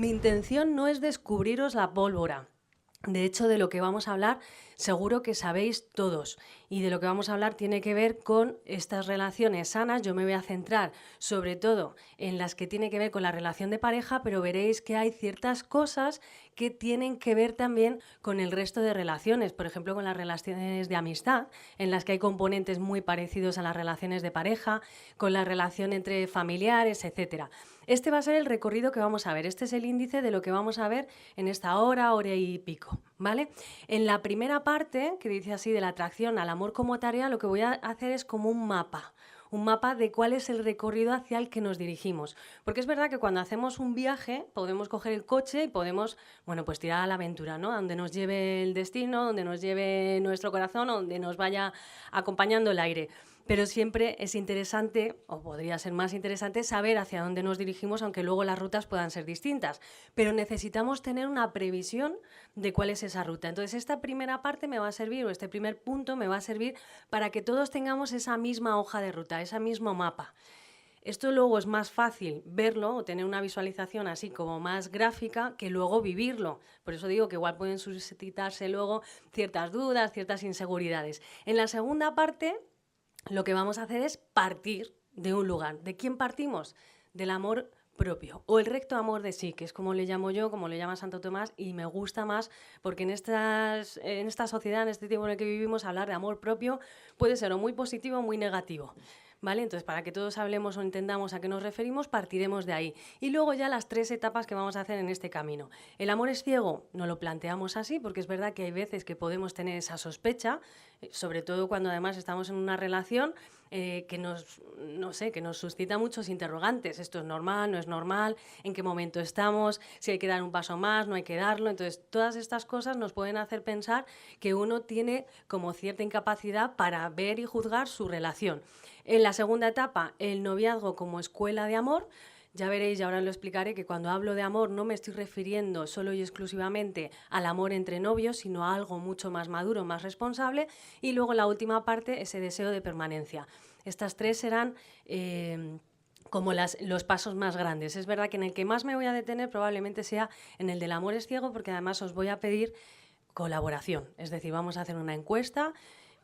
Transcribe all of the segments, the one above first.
Mi intención no es descubriros la pólvora. De hecho, de lo que vamos a hablar, seguro que sabéis todos. Y de lo que vamos a hablar tiene que ver con estas relaciones sanas. Yo me voy a centrar sobre todo en las que tiene que ver con la relación de pareja, pero veréis que hay ciertas cosas que tienen que ver también con el resto de relaciones. Por ejemplo, con las relaciones de amistad, en las que hay componentes muy parecidos a las relaciones de pareja, con la relación entre familiares, etcétera. Este va a ser el recorrido que vamos a ver. Este es el índice de lo que vamos a ver en esta hora y pico, ¿vale? En la primera parte, que dice así, de la atracción al amor como tarea, lo que voy a hacer es como un mapa de cuál es el recorrido hacia el que nos dirigimos. Porque es verdad que cuando hacemos un viaje podemos coger el coche y podemos, bueno, pues tirar a la aventura, ¿no? A donde nos lleve el destino, donde nos lleve nuestro corazón, donde nos vaya acompañando el aire. Pero siempre es interesante, o podría ser más interesante, saber hacia dónde nos dirigimos, aunque luego las rutas puedan ser distintas. Pero necesitamos tener una previsión de cuál es esa ruta. Entonces, esta primera parte me va a servir, o este primer punto me va a servir para que todos tengamos esa misma hoja de ruta, ese mismo mapa. Esto luego es más fácil verlo o tener una visualización así como más gráfica que luego vivirlo. Por eso digo que igual pueden suscitarse luego ciertas dudas, ciertas inseguridades. En la segunda parte, lo que vamos a hacer es partir de un lugar. ¿De quién partimos? Del amor propio o el recto amor de sí, que es como le llamo yo, como le llama Santo Tomás, y me gusta más porque en esta sociedad, en este tiempo en el que vivimos, hablar de amor propio puede ser o muy positivo o muy negativo. ¿Vale? Entonces, para que todos hablemos o entendamos a qué nos referimos, partiremos de ahí. Y luego ya las 3 etapas que vamos a hacer en este camino. ¿El amor es ciego? No lo planteamos así, porque es verdad que hay veces que podemos tener esa sospecha, sobre todo cuando además estamos en una relación que nos suscita muchos interrogantes. ¿Esto es normal? ¿No es normal? ¿En qué momento estamos? ¿Si hay que dar un paso más? ¿No hay que darlo? Entonces, todas estas cosas nos pueden hacer pensar que uno tiene como cierta incapacidad para ver y juzgar su relación. En la segunda etapa, el noviazgo como escuela de amor. Ya veréis, y ahora lo explicaré, que cuando hablo de amor no me estoy refiriendo solo y exclusivamente al amor entre novios, sino a algo mucho más maduro, más responsable. Y luego la última parte, ese deseo de permanencia. Estas 3 serán como los pasos más grandes. Es verdad que en el que más me voy a detener probablemente sea en el del amor es ciego, porque además os voy a pedir colaboración. Es decir, vamos a hacer una encuesta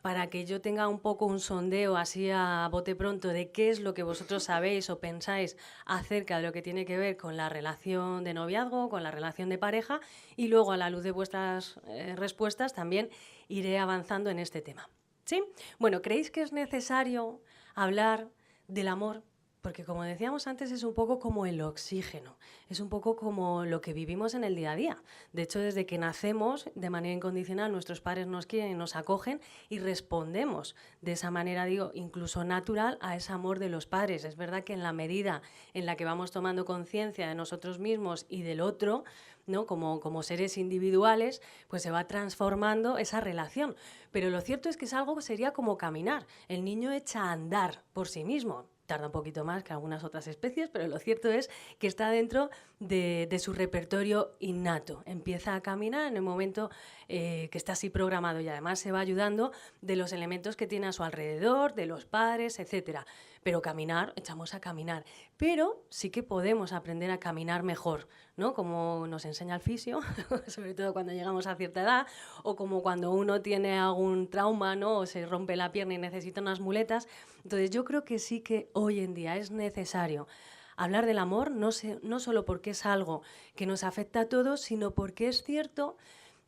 para que yo tenga un poco un sondeo así a bote pronto de qué es lo que vosotros sabéis o pensáis acerca de lo que tiene que ver con la relación de noviazgo, con la relación de pareja, y luego a la luz de vuestras respuestas también iré avanzando en este tema. ¿Sí? Bueno, ¿creéis que es necesario hablar del amor? Porque como decíamos antes, es un poco como el oxígeno, es un poco como lo que vivimos en el día a día. De hecho, desde que nacemos, de manera incondicional, nuestros padres nos quieren y nos acogen y respondemos de esa manera, digo, incluso natural a ese amor de los padres. Es verdad que en la medida en la que vamos tomando conciencia de nosotros mismos y del otro, ¿no? Como seres individuales, pues se va transformando esa relación. Pero lo cierto es que es algo que sería como caminar. El niño echa a andar por sí mismo. Tarda un poquito más que algunas otras especies, pero lo cierto es que está dentro de su repertorio innato. Empieza a caminar en el momento que está así programado y además se va ayudando de los elementos que tiene a su alrededor, de los padres, etcétera. Pero caminar, echamos a caminar. Pero sí que podemos aprender a caminar mejor, ¿no? Como nos enseña el fisio, sobre todo cuando llegamos a cierta edad, o como cuando uno tiene algún trauma, ¿no? O se rompe la pierna y necesita unas muletas. Entonces yo creo que sí que hoy en día es necesario hablar del amor, no solo porque es algo que nos afecta a todos, sino porque es cierto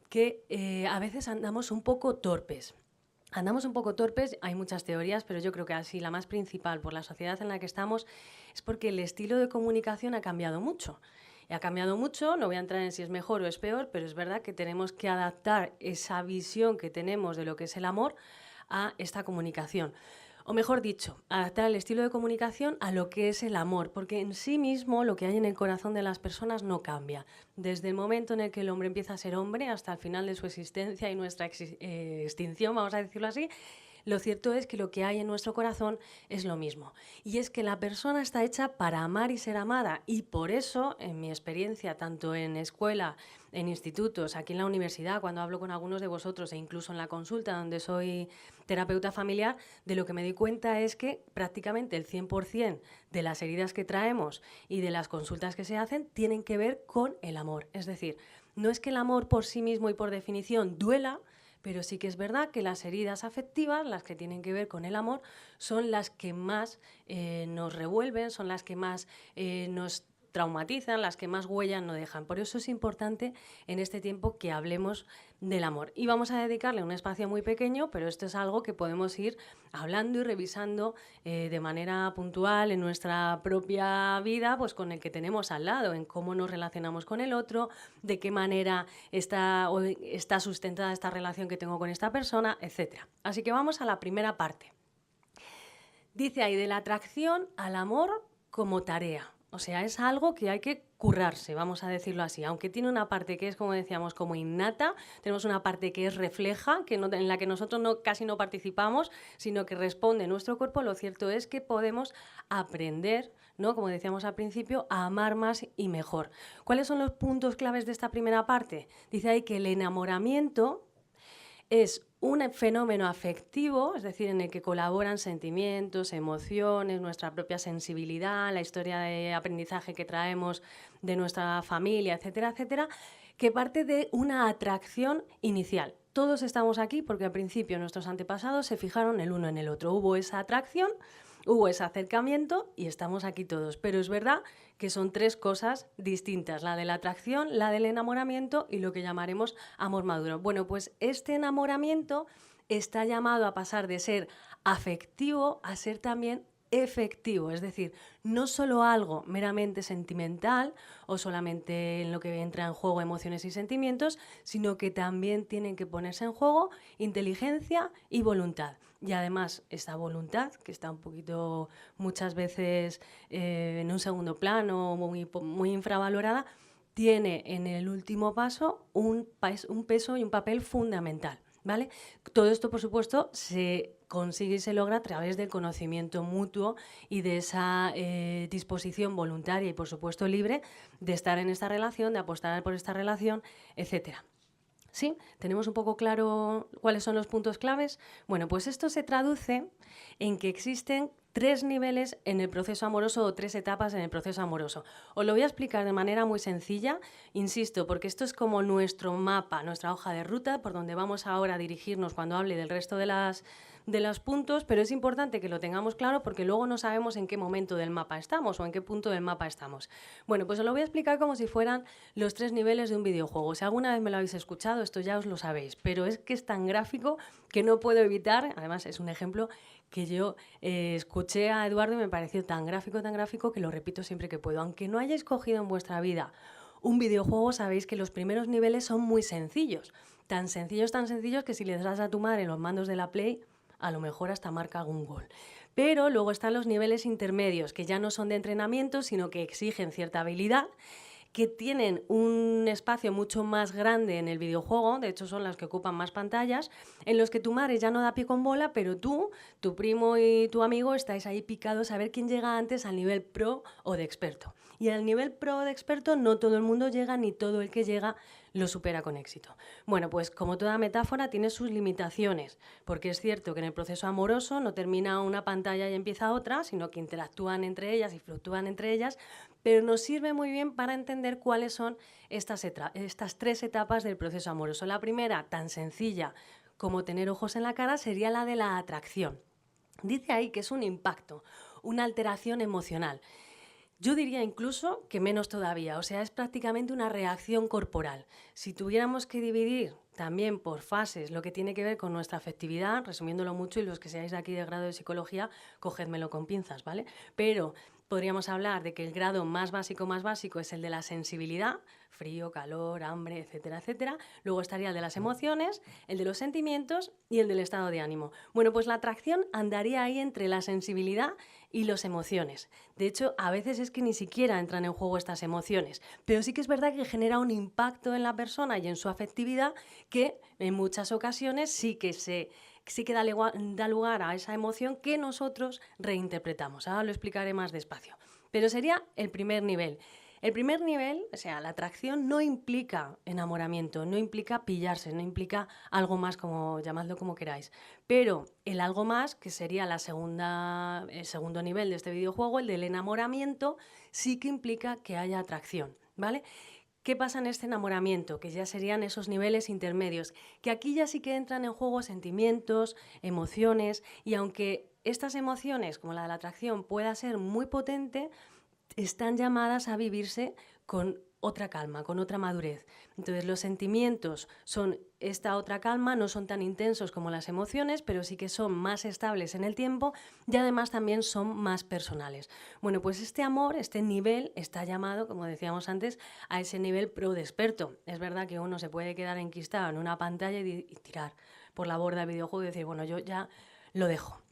que a veces andamos un poco torpes. Andamos un poco torpes, hay muchas teorías, pero yo creo que así la más principal por la sociedad en la que estamos es porque el estilo de comunicación ha cambiado mucho. Y ha cambiado mucho, no voy a entrar en si es mejor o es peor, pero es verdad que tenemos que adaptar esa visión que tenemos de lo que es el amor a esta comunicación. O mejor dicho, adaptar el estilo de comunicación a lo que es el amor, porque en sí mismo lo que hay en el corazón de las personas no cambia. Desde el momento en el que el hombre empieza a ser hombre hasta el final de su existencia y nuestra extinción, vamos a decirlo así, lo cierto es que lo que hay en nuestro corazón es lo mismo. Y es que la persona está hecha para amar y ser amada. Y por eso, en mi experiencia, tanto en escuela, en institutos, aquí en la universidad, cuando hablo con algunos de vosotros e incluso en la consulta donde soy terapeuta familiar, de lo que me doy cuenta es que prácticamente el 100% de las heridas que traemos y de las consultas que se hacen tienen que ver con el amor. Es decir, no es que el amor por sí mismo y por definición duela, pero sí que es verdad que las heridas afectivas, las que tienen que ver con el amor, son las que más nos revuelven, son las que más nos traumatizan, las que más huellas no dejan. Por eso es importante en este tiempo que hablemos del amor. Y vamos a dedicarle un espacio muy pequeño, pero esto es algo que podemos ir hablando y revisando de manera puntual en nuestra propia vida, pues con el que tenemos al lado, en cómo nos relacionamos con el otro, de qué manera está sustentada esta relación que tengo con esta persona, etc. Así que vamos a la primera parte. Dice ahí de la atracción al amor como tarea. O sea, es algo que hay que currarse, vamos a decirlo así. Aunque tiene una parte que es, como decíamos, como innata, tenemos una parte que es refleja, que en la que nosotros casi no participamos, sino que responde nuestro cuerpo. Lo cierto es que podemos aprender, ¿no? Como decíamos al principio, a amar más y mejor. ¿Cuáles son los puntos claves de esta primera parte? Dice ahí que el enamoramiento es un fenómeno afectivo, es decir, en el que colaboran sentimientos, emociones, nuestra propia sensibilidad, la historia de aprendizaje que traemos de nuestra familia, etcétera, etcétera, que parte de una atracción inicial. Todos estamos aquí porque al principio nuestros antepasados se fijaron el uno en el otro. Hubo esa atracción, hubo ese acercamiento y estamos aquí todos. Pero es verdad que son tres cosas distintas, la de la atracción, la del enamoramiento y lo que llamaremos amor maduro. Bueno, pues este enamoramiento está llamado a pasar de ser afectivo a ser también efectivo, es decir, no solo algo meramente sentimental o solamente en lo que entra en juego emociones y sentimientos, sino que también tienen que ponerse en juego inteligencia y voluntad. Y además esta voluntad, que está un poquito muchas veces en un segundo plano, muy infravalorada, tiene en el último paso un peso y un papel fundamental, ¿vale? Todo esto, por supuesto, se consigue y se logra a través del conocimiento mutuo y de esa disposición voluntaria y, por supuesto, libre de estar en esta relación, de apostar por esta relación, etcétera. ¿Sí? ¿Tenemos un poco claro cuáles son los puntos claves? Bueno, pues esto se traduce en que existen 3 niveles en el proceso amoroso o 3 etapas en el proceso amoroso. Os lo voy a explicar de manera muy sencilla, insisto, porque esto es como nuestro mapa, nuestra hoja de ruta, por donde vamos ahora a dirigirnos cuando hable del resto de los puntos, pero es importante que lo tengamos claro porque luego no sabemos en qué momento del mapa estamos o en qué punto del mapa estamos. Bueno, pues os lo voy a explicar como si fueran los 3 niveles de un videojuego. Si alguna vez me lo habéis escuchado, esto ya os lo sabéis, pero es que es tan gráfico que no puedo evitar, además es un ejemplo que yo escuché a Eduardo y me pareció tan gráfico que lo repito siempre que puedo. Aunque no hayáis cogido en vuestra vida un videojuego, sabéis que los primeros niveles son muy sencillos. Tan sencillos que si le das a tu madre los mandos de la Play, a lo mejor hasta marca algún gol. Pero luego están los niveles intermedios, que ya no son de entrenamiento, sino que exigen cierta habilidad, que tienen un espacio mucho más grande en el videojuego, de hecho son las que ocupan más pantallas, en los que tu madre ya no da pie con bola, pero tú, tu primo y tu amigo estáis ahí picados a ver quién llega antes al nivel pro o de experto. Y al nivel pro o de experto no todo el mundo llega, ni todo el que llega lo supera con éxito. Bueno, pues como toda metáfora tiene sus limitaciones, porque es cierto que en el proceso amoroso no termina una pantalla y empieza otra, sino que interactúan entre ellas y fluctúan entre ellas, pero nos sirve muy bien para entender cuáles son estas 3 etapas del proceso amoroso. La primera, tan sencilla como tener ojos en la cara, sería la de la atracción. Dice ahí que es un impacto, una alteración emocional. Yo diría incluso que menos todavía, o sea, es prácticamente una reacción corporal. Si tuviéramos que dividir también por fases lo que tiene que ver con nuestra afectividad, resumiéndolo mucho, y los que seáis de aquí de grado de psicología, cogédmelo con pinzas, ¿vale? Pero podríamos hablar de que el grado más básico es el de la sensibilidad, frío, calor, hambre, etcétera, etcétera. Luego estaría el de las emociones, el de los sentimientos y el del estado de ánimo. Bueno, pues la atracción andaría ahí entre la sensibilidad y las emociones. De hecho, a veces es que ni siquiera entran en juego estas emociones, pero sí que es verdad que genera un impacto en la persona y en su afectividad que en muchas ocasiones sí que se sí que da lugar a esa emoción que nosotros reinterpretamos. Ahora lo explicaré más despacio. Pero sería el primer nivel. El primer nivel, o sea, la atracción no implica enamoramiento, no implica pillarse, no implica algo más, como llamadlo como queráis. Pero el algo más, que sería el segundo nivel de este videojuego, el del enamoramiento, sí que implica que haya atracción, ¿vale? ¿Qué pasa en este enamoramiento? Que ya serían esos niveles intermedios, que aquí ya sí que entran en juego sentimientos, emociones, y aunque estas emociones, como la de la atracción, pueda ser muy potente, están llamadas a vivirse con otra calma, con otra madurez. Entonces los sentimientos son esta otra calma, no son tan intensos como las emociones, pero sí que son más estables en el tiempo y además también son más personales. Bueno, pues este amor, este nivel está llamado, como decíamos antes, a ese nivel pro de experto. Es verdad que uno se puede quedar enquistado en una pantalla y tirar por la borda del videojuego y decir, bueno, yo ya lo dejo.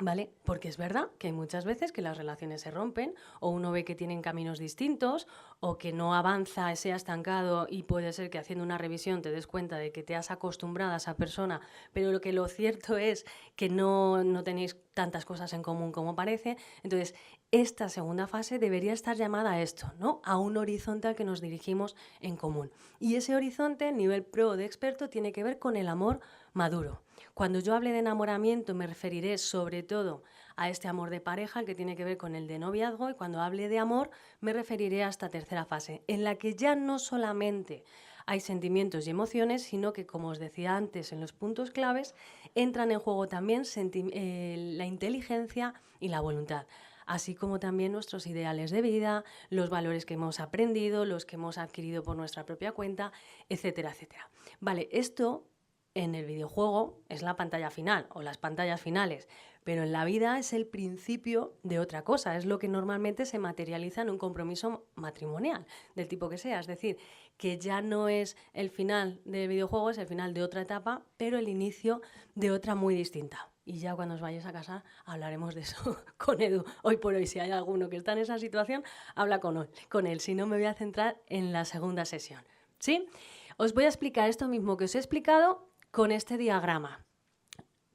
¿Vale? Porque es verdad que hay muchas veces que las relaciones se rompen o uno ve que tienen caminos distintos o que no avanza, se ha estancado y puede ser que haciendo una revisión te des cuenta de que te has acostumbrado a esa persona, pero lo cierto es que no tenéis tantas cosas en común como parece. Entonces, esta segunda fase debería estar llamada a esto, ¿no? A un horizonte al que nos dirigimos en común. Y ese horizonte, nivel pro de experto, tiene que ver con el amor maduro. Cuando yo hable de enamoramiento me referiré sobre todo a este amor de pareja, el que tiene que ver con el de noviazgo, y cuando hable de amor me referiré a esta tercera fase, en la que ya no solamente hay sentimientos y emociones, sino que, como os decía antes en los puntos claves, entran en juego también la inteligencia y la voluntad, así como también nuestros ideales de vida, los valores que hemos aprendido, los que hemos adquirido por nuestra propia cuenta, etcétera, etcétera. Vale, esto en el videojuego es la pantalla final o las pantallas finales, pero en la vida es el principio de otra cosa, es lo que normalmente se materializa en un compromiso matrimonial, del tipo que sea, es decir, que ya no es el final del videojuego, es el final de otra etapa, pero el inicio de otra muy distinta. Y ya cuando os vayáis a casar hablaremos de eso con Edu. Hoy por hoy, si hay alguno que está en esa situación, habla con él. Si no, me voy a centrar en la segunda sesión. ¿Sí? Os voy a explicar esto mismo que os he explicado con este diagrama.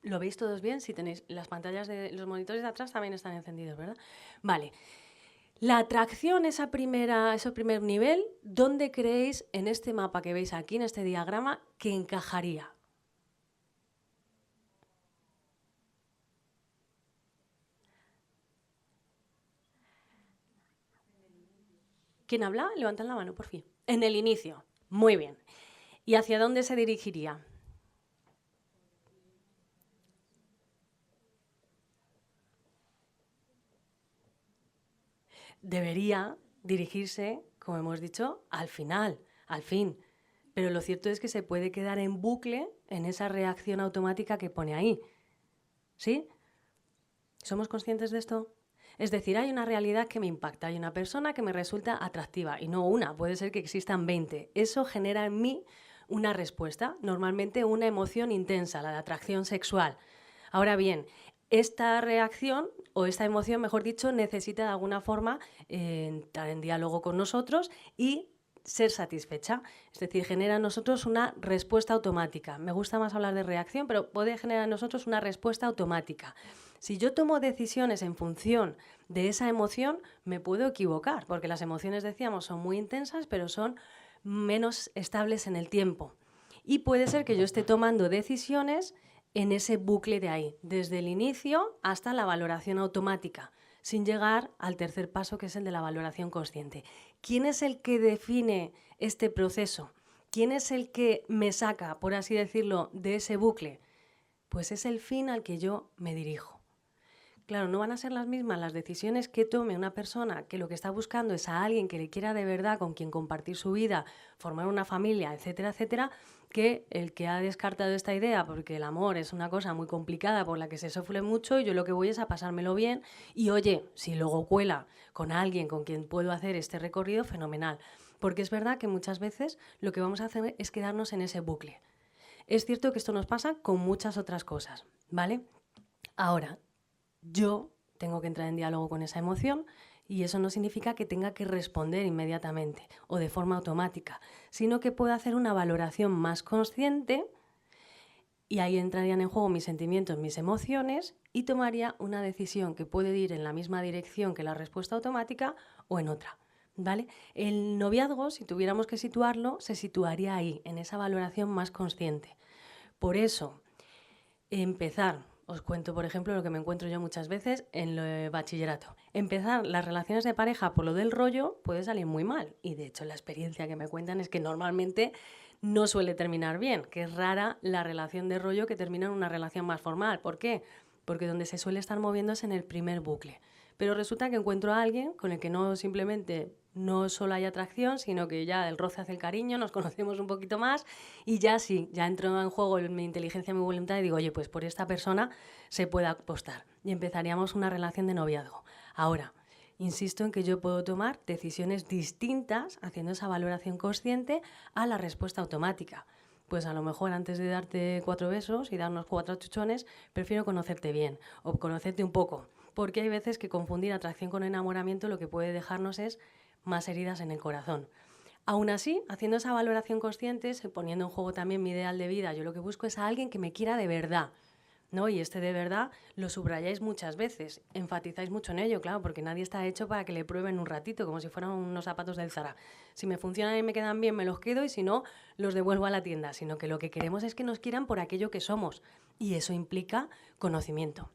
¿Lo veis todos bien? Si tenéis las pantallas de los monitores de atrás también están encendidos, ¿verdad? Vale. La atracción, ese primer nivel, ¿dónde creéis en este mapa que veis aquí, en este diagrama, que encajaría? ¿Quién habla? Levantad la mano, por fin. En el inicio. Muy bien. ¿Y hacia dónde se dirigiría? Debería dirigirse, como hemos dicho, al final, al fin. Pero lo cierto es que se puede quedar en bucle en esa reacción automática que pone ahí. ¿Sí? ¿Somos conscientes de esto? Es decir, hay una realidad que me impacta, hay una persona que me resulta atractiva, y no una, puede ser que existan 20. Eso genera en mí una respuesta, normalmente una emoción intensa, la de atracción sexual. Ahora bien, esta reacción o esta emoción, mejor dicho, necesita de alguna forma entrar en diálogo con nosotros y ser satisfecha. Es decir, genera en nosotros una respuesta automática. Me gusta más hablar de reacción, pero puede generar en nosotros una respuesta automática. Si yo tomo decisiones en función de esa emoción, me puedo equivocar, porque las emociones, decíamos, son muy intensas, pero son menos estables en el tiempo. Y puede ser que yo esté tomando decisiones en ese bucle de ahí, desde el inicio hasta la valoración automática, sin llegar al tercer paso, que es el de la valoración consciente. ¿Quién es el que define este proceso? ¿Quién es el que me saca, por así decirlo, de ese bucle? Pues es el fin al que yo me dirijo. Claro, no van a ser las mismas las decisiones que tome una persona que lo que está buscando es a alguien que le quiera de verdad, con quien compartir su vida, formar una familia, etcétera, etcétera, que el que ha descartado esta idea porque el amor es una cosa muy complicada por la que se sufre mucho y yo lo que voy es a pasármelo bien y oye, si luego cuela con alguien con quien puedo hacer este recorrido, fenomenal. Porque es verdad que muchas veces lo que vamos a hacer es quedarnos en ese bucle. Es cierto que esto nos pasa con muchas otras cosas, ¿vale? Ahora, yo tengo que entrar en diálogo con esa emoción y eso no significa que tenga que responder inmediatamente o de forma automática, sino que puedo hacer una valoración más consciente y ahí entrarían en juego mis sentimientos, mis emociones y tomaría una decisión que puede ir en la misma dirección que la respuesta automática o en otra. ¿Vale? El noviazgo, si tuviéramos que situarlo, se situaría ahí, en esa valoración más consciente. Por eso, empezar, os cuento por ejemplo lo que me encuentro yo muchas veces en el bachillerato. Empezar las relaciones de pareja por lo del rollo puede salir muy mal. Y de hecho la experiencia que me cuentan es que normalmente no suele terminar bien, que es rara la relación de rollo que termina en una relación más formal. ¿Por qué? Porque donde se suele estar moviendo es en el primer bucle. Pero resulta que encuentro a alguien con el que no simplemente no solo hay atracción, sino que ya el roce hace el cariño, nos conocemos un poquito más y ya sí, ya entro en juego mi inteligencia, mi voluntad y digo, oye, pues por esta persona se puede apostar. Y empezaríamos una relación de noviazgo. Ahora, insisto en que yo puedo tomar decisiones distintas haciendo esa valoración consciente a la respuesta automática. Pues a lo mejor antes de darte 4 besos y darnos 4 chuchones, prefiero conocerte bien o conocerte un poco. Porque hay veces que confundir atracción con enamoramiento lo que puede dejarnos es más heridas en el corazón. Aún así, haciendo esa valoración consciente, poniendo en juego también mi ideal de vida, yo lo que busco es a alguien que me quiera de verdad, ¿no? Y este de verdad lo subrayáis muchas veces, enfatizáis mucho en ello, claro, porque nadie está hecho para que le prueben un ratito, como si fueran unos zapatos del Zara. Si me funcionan y me quedan bien, me los quedo y si no, los devuelvo a la tienda, sino que lo que queremos es que nos quieran por aquello que somos. Y eso implica conocimiento.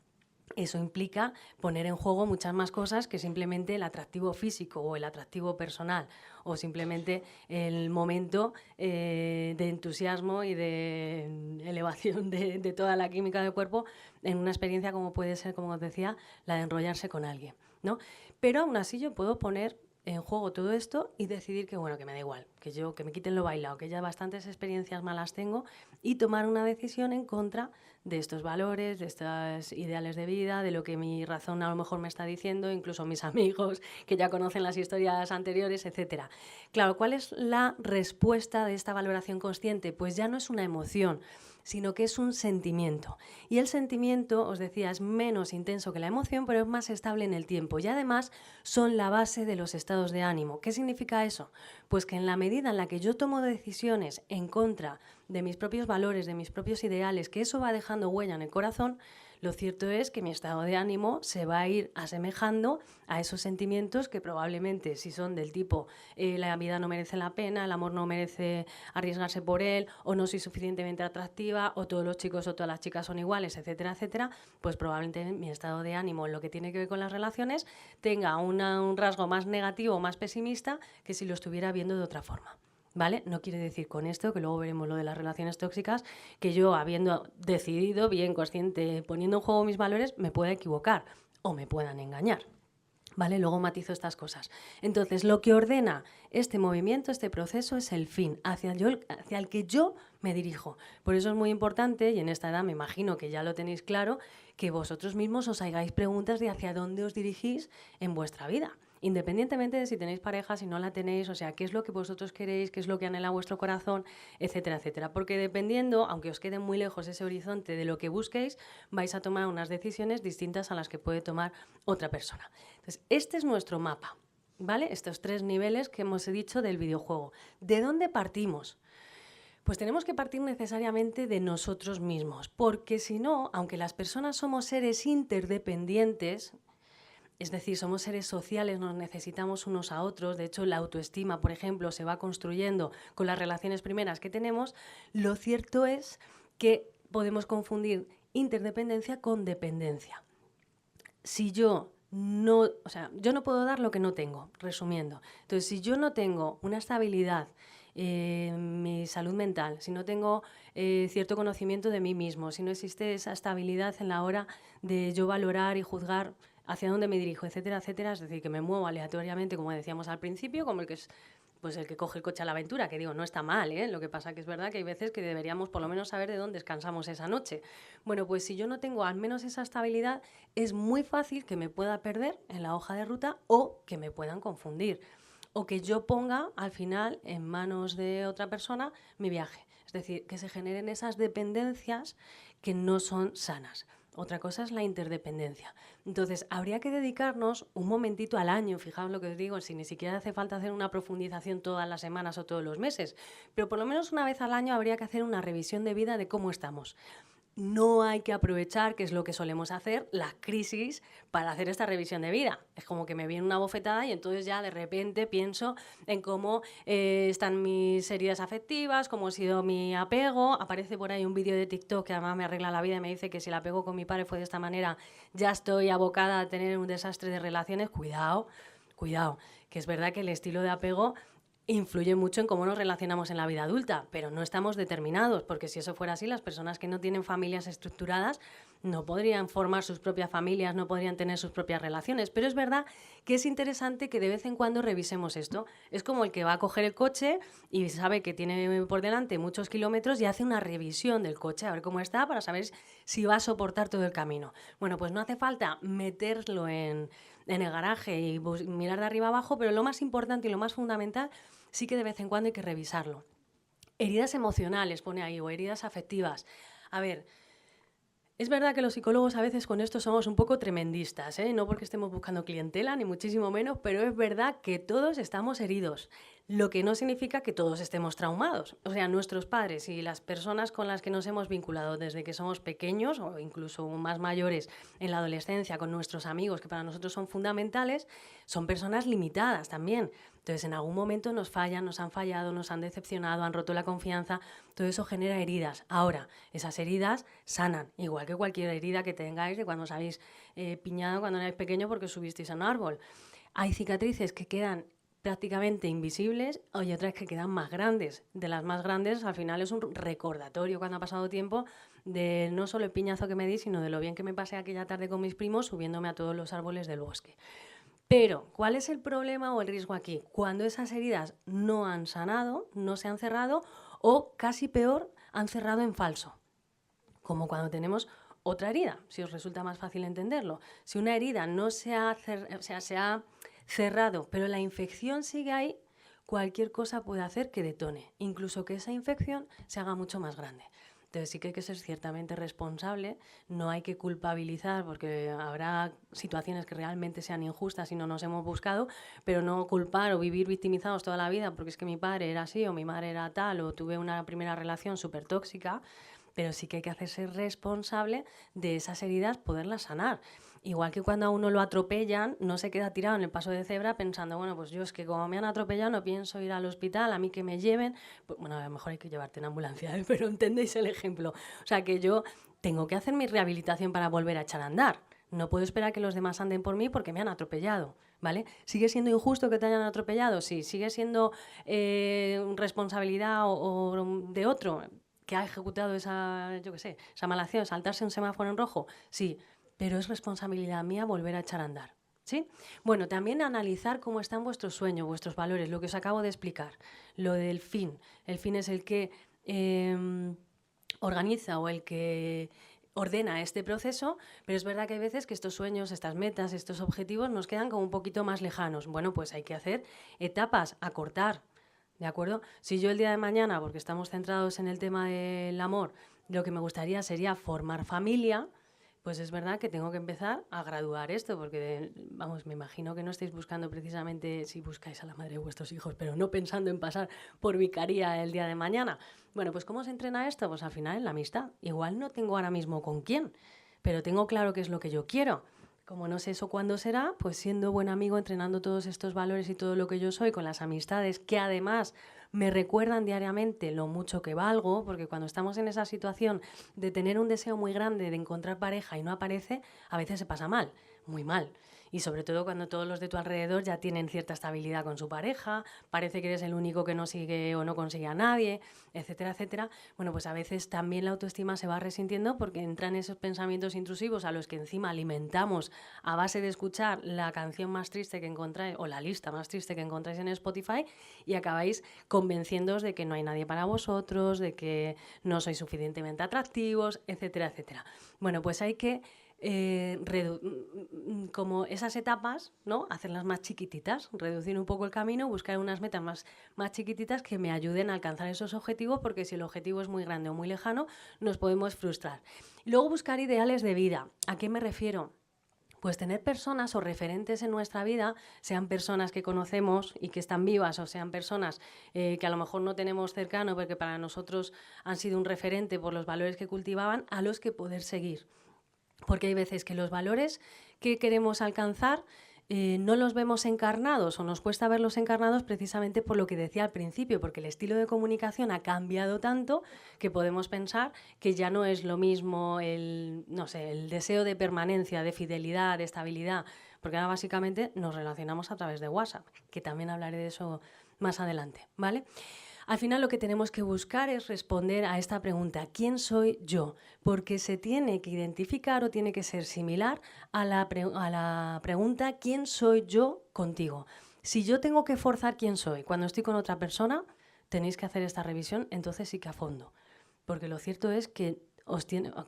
Eso implica poner en juego muchas más cosas que simplemente el atractivo físico o el atractivo personal o simplemente el momento de entusiasmo y de elevación de toda la química del cuerpo en una experiencia como puede ser, como os decía, la de enrollarse con alguien, ¿no? Pero aún así yo puedo poner en juego todo esto y decidir que bueno, que me da igual, que me quiten lo bailado, que ya bastantes experiencias malas tengo y tomar una decisión en contra de estos valores, de estos ideales de vida, de lo que mi razón a lo mejor me está diciendo, incluso mis amigos que ya conocen las historias anteriores, etcétera. Claro, ¿cuál es la respuesta de esta valoración consciente? Pues ya no es una emoción, sino que es un sentimiento. Y el sentimiento, os decía, es menos intenso que la emoción, pero es más estable en el tiempo. Y además son la base de los estados de ánimo. ¿Qué significa eso? Pues que en la medida en la que yo tomo decisiones en contra de mis propios valores, de mis propios ideales, que eso va dejando huella en el corazón, lo cierto es que mi estado de ánimo se va a ir asemejando a esos sentimientos que probablemente, si son del tipo la vida no merece la pena, el amor no merece arriesgarse por él, o no soy suficientemente atractiva, o todos los chicos o todas las chicas son iguales, etcétera, etcétera, pues probablemente mi estado de ánimo en lo que tiene que ver con las relaciones tenga un rasgo más negativo, más pesimista, que si lo estuviera viendo de otra forma. ¿Vale? No quiere decir con esto, que luego veremos lo de las relaciones tóxicas, que yo, habiendo decidido, bien consciente, poniendo en juego mis valores, me pueda equivocar o me puedan engañar. ¿Vale? Luego matizo estas cosas. Entonces, lo que ordena este movimiento, este proceso, es el fin, hacia el que yo me dirijo. Por eso es muy importante, y en esta edad me imagino que ya lo tenéis claro, que vosotros mismos os hagáis preguntas de hacia dónde os dirigís en vuestra vida. Independientemente de si tenéis pareja, si no la tenéis, o sea, qué es lo que vosotros queréis, qué es lo que anhela vuestro corazón, etcétera, etcétera. Porque dependiendo, aunque os quede muy lejos ese horizonte de lo que busquéis, vais a tomar unas decisiones distintas a las que puede tomar otra persona. Entonces, este es nuestro mapa, ¿vale? Estos 3 niveles que hemos dicho del videojuego. ¿De dónde partimos? Pues tenemos que partir necesariamente de nosotros mismos, porque si no, aunque las personas somos seres interdependientes, es decir, somos seres sociales, nos necesitamos unos a otros, de hecho la autoestima, por ejemplo, se va construyendo con las relaciones primeras que tenemos, lo cierto es que podemos confundir interdependencia con dependencia. Si yo yo no puedo dar lo que no tengo, resumiendo. Entonces, si yo no tengo una estabilidad en mi salud mental, si no tengo cierto conocimiento de mí mismo, si no existe esa estabilidad en la hora de yo valorar y juzgar hacia dónde me dirijo, etcétera, etcétera, es decir, que me muevo aleatoriamente, como decíamos al principio, como el que es pues el que coge el coche a la aventura, que digo, no está mal, ¿eh? Lo que pasa que es verdad que hay veces que deberíamos por lo menos saber de dónde descansamos esa noche. Bueno, pues si yo no tengo al menos esa estabilidad, es muy fácil que me pueda perder en la hoja de ruta o que me puedan confundir. O que yo ponga al final en manos de otra persona mi viaje. Es decir, que se generen esas dependencias que no son sanas. otra cosa es la interdependencia. Entonces, habría que dedicarnos un momentito al año, fijaos lo que os digo, si ni siquiera hace falta hacer una profundización todas las semanas o todos los meses, pero por lo menos una vez al año habría que hacer una revisión de vida de cómo estamos. No hay que aprovechar, que es lo que solemos hacer, las crisis para hacer esta revisión de vida. Es como que me viene una bofetada y entonces ya de repente pienso en cómo están mis heridas afectivas, cómo ha sido mi apego. Aparece por ahí un vídeo de TikTok que además me arregla la vida y me dice que si el apego con mi padre fue de esta manera, ya estoy abocada a tener un desastre de relaciones. Cuidado, cuidado, que es verdad que el estilo de apego influye mucho en cómo nos relacionamos en la vida adulta, pero no estamos determinados, porque si eso fuera así, las personas que no tienen familias estructuradas no podrían formar sus propias familias, no podrían tener sus propias relaciones. Pero es verdad que es interesante que de vez en cuando revisemos esto. Es como el que va a coger el coche y sabe que tiene por delante muchos kilómetros y hace una revisión del coche, a ver cómo está, para saber si va a soportar todo el camino. Bueno, pues no hace falta meterlo en el garaje y mirar de arriba abajo, pero lo más importante y lo más fundamental sí que de vez en cuando hay que revisarlo. Heridas emocionales, pone ahí, o heridas afectivas. A ver, es verdad que los psicólogos a veces con esto somos un poco tremendistas, ¿eh? No porque estemos buscando clientela, ni muchísimo menos, pero es verdad que todos estamos heridos, lo que no significa que todos estemos traumados. O sea, nuestros padres y las personas con las que nos hemos vinculado desde que somos pequeños o incluso más mayores en la adolescencia, con nuestros amigos, que para nosotros son fundamentales, son personas limitadas también. Entonces, en algún momento nos fallan, nos han fallado, nos han decepcionado, han roto la confianza, todo eso genera heridas. Ahora, esas heridas sanan, igual que cualquier herida que tengáis de cuando os habéis piñado cuando erais pequeño porque subisteis a un árbol. Hay cicatrices que quedan prácticamente invisibles y otras que quedan más grandes. De las más grandes, al final es un recordatorio cuando ha pasado tiempo de no solo el piñazo que me di, sino de lo bien que me pasé aquella tarde con mis primos subiéndome a todos los árboles del bosque. Pero, ¿cuál es el problema o el riesgo aquí? Cuando esas heridas no han sanado, no se han cerrado o, casi peor, han cerrado en falso. Como cuando tenemos otra herida, si os resulta más fácil entenderlo. Si una herida no se ha cerrado, pero la infección sigue ahí, cualquier cosa puede hacer que detone, incluso que esa infección se haga mucho más grande. Entonces sí que hay que ser ciertamente responsable, no hay que culpabilizar porque habrá situaciones que realmente sean injustas y no nos hemos buscado, pero no culpar o vivir victimizados toda la vida porque es que mi padre era así o mi madre era tal o tuve una primera relación súper tóxica, pero sí que hay que hacerse responsable de esas heridas, poderlas sanar. Igual que cuando a uno lo atropellan, no se queda tirado en el paso de cebra pensando, bueno, pues yo es que como me han atropellado no pienso ir al hospital, a mí que me lleven. Pues, bueno, a lo mejor hay que llevarte en ambulancia, ¿eh? Pero entendéis el ejemplo. O sea, que yo tengo que hacer mi rehabilitación para volver a echar a andar. No puedo esperar que los demás anden por mí porque me han atropellado, ¿vale? ¿Sigue siendo injusto que te hayan atropellado? Sí. ¿Sigue siendo responsabilidad o de otro que ha ejecutado esa, yo qué sé, esa mala acción, saltarse un semáforo en rojo? Sí, pero es responsabilidad mía volver a echar a andar, ¿sí? Bueno, también analizar cómo están vuestros sueños, vuestros valores, lo que os acabo de explicar, lo del fin. El fin es el que organiza o el que ordena este proceso, pero es verdad que hay veces que estos sueños, estas metas, estos objetivos nos quedan como un poquito más lejanos. Bueno, pues hay que hacer etapas, acortar, ¿de acuerdo? Si yo el día de mañana, porque estamos centrados en el tema del amor, lo que me gustaría sería formar familia, pues es verdad que tengo que empezar a graduar esto, porque, vamos, me imagino que no estáis buscando precisamente, si buscáis a la madre de vuestros hijos, pero no pensando en pasar por vicaría el día de mañana. Bueno, pues ¿cómo se entrena esto? Pues al final en la amistad. Igual no tengo ahora mismo con quién, pero tengo claro qué es lo que yo quiero. Como no sé eso cuándo será, pues siendo buen amigo, entrenando todos estos valores y todo lo que yo soy con las amistades que además me recuerdan diariamente lo mucho que valgo, porque cuando estamos en esa situación de tener un deseo muy grande de encontrar pareja y no aparece, a veces se pasa mal, muy mal. Y sobre todo cuando todos los de tu alrededor ya tienen cierta estabilidad con su pareja, parece que eres el único que no sigue o no consigue a nadie, etcétera, etcétera. Bueno, pues a veces también la autoestima se va resintiendo porque entran esos pensamientos intrusivos a los que encima alimentamos a base de escuchar la canción más triste que encontráis o la lista más triste que encontráis en Spotify y acabáis convenciéndoos de que no hay nadie para vosotros, de que no sois suficientemente atractivos, etcétera, etcétera. Bueno, pues hay que como esas etapas, ¿no? Hacerlas más chiquititas, reducir un poco el camino, buscar unas metas más chiquititas que me ayuden a alcanzar esos objetivos, porque si el objetivo es muy grande o muy lejano, nos podemos frustrar. Y luego buscar ideales de vida. ¿A qué me refiero? Pues tener personas o referentes en nuestra vida, sean personas que conocemos y que están vivas, o sean personas que a lo mejor no tenemos cercano, porque para nosotros han sido un referente por los valores que cultivaban, a los que poder seguir. Porque hay veces que los valores que queremos alcanzar no los vemos encarnados o nos cuesta verlos encarnados precisamente por lo que decía al principio, porque el estilo de comunicación ha cambiado tanto que podemos pensar que ya no es lo mismo el deseo de permanencia, de fidelidad, de estabilidad, porque ahora básicamente nos relacionamos a través de WhatsApp, que también hablaré de eso más adelante, ¿vale? Al final lo que tenemos que buscar es responder a esta pregunta, ¿quién soy yo? Porque se tiene que identificar o tiene que ser similar a la pregunta, ¿quién soy yo contigo? Si yo tengo que forzar quién soy cuando estoy con otra persona, tenéis que hacer esta revisión, entonces sí que a fondo. Porque lo cierto es que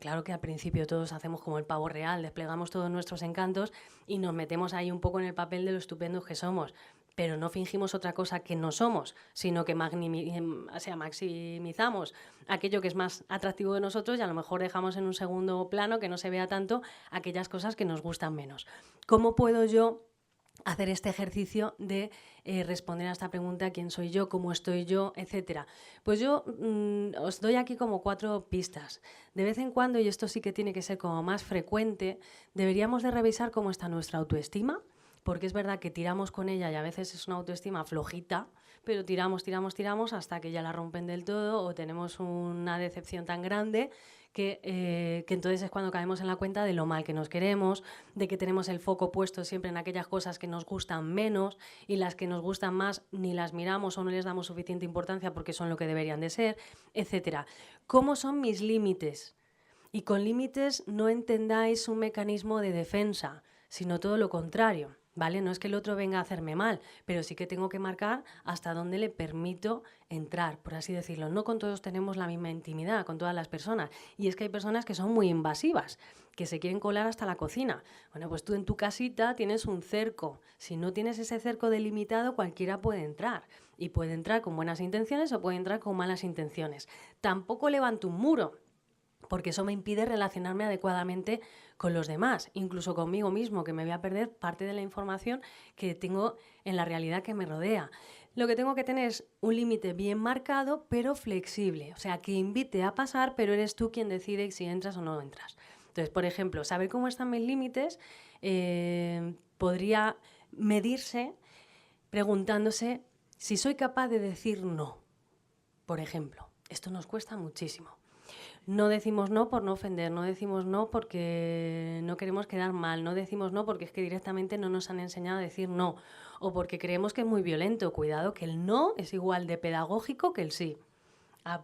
claro que al principio todos hacemos como el pavo real, desplegamos todos nuestros encantos y nos metemos ahí un poco en el papel de lo estupendos que somos, pero no fingimos otra cosa que no somos, sino que maximizamos aquello que es más atractivo de nosotros y a lo mejor dejamos en un segundo plano, que no se vea tanto, aquellas cosas que nos gustan menos. ¿Cómo puedo yo hacer este ejercicio de responder a esta pregunta, quién soy yo, cómo estoy yo, etcétera? Pues yo os doy aquí como 4 pistas. De vez en cuando, y esto sí que tiene que ser como más frecuente, deberíamos de revisar cómo está nuestra autoestima, porque es verdad que tiramos con ella y a veces es una autoestima flojita, pero tiramos hasta que ya la rompen del todo o tenemos una decepción tan grande que entonces es cuando caemos en la cuenta de lo mal que nos queremos, de que tenemos el foco puesto siempre en aquellas cosas que nos gustan menos y las que nos gustan más ni las miramos o no les damos suficiente importancia porque son lo que deberían de ser, etcétera. ¿Cómo son mis límites? Y con límites no entendáis un mecanismo de defensa, sino todo lo contrario, ¿vale? No es que el otro venga a hacerme mal, pero sí que tengo que marcar hasta dónde le permito entrar, por así decirlo. No con todos tenemos la misma intimidad, con todas las personas. Y es que hay personas que son muy invasivas, que se quieren colar hasta la cocina. Bueno, pues tú en tu casita tienes un cerco. Si no tienes ese cerco delimitado, cualquiera puede entrar. Y puede entrar con buenas intenciones o puede entrar con malas intenciones. Tampoco levanto un muro, porque eso me impide relacionarme adecuadamente con los demás, incluso conmigo mismo, que me voy a perder parte de la información que tengo en la realidad que me rodea. Lo que tengo que tener es un límite bien marcado, pero flexible, o sea, que invite a pasar, pero eres tú quien decide si entras o no entras. Entonces, por ejemplo, saber cómo están mis límites podría medirse preguntándose si soy capaz de decir no, por ejemplo. Esto nos cuesta muchísimo. No decimos no por no ofender, no decimos no porque no queremos quedar mal, no decimos no porque es que directamente no nos han enseñado a decir no o porque creemos que es muy violento. Cuidado, que el no es igual de pedagógico que el sí.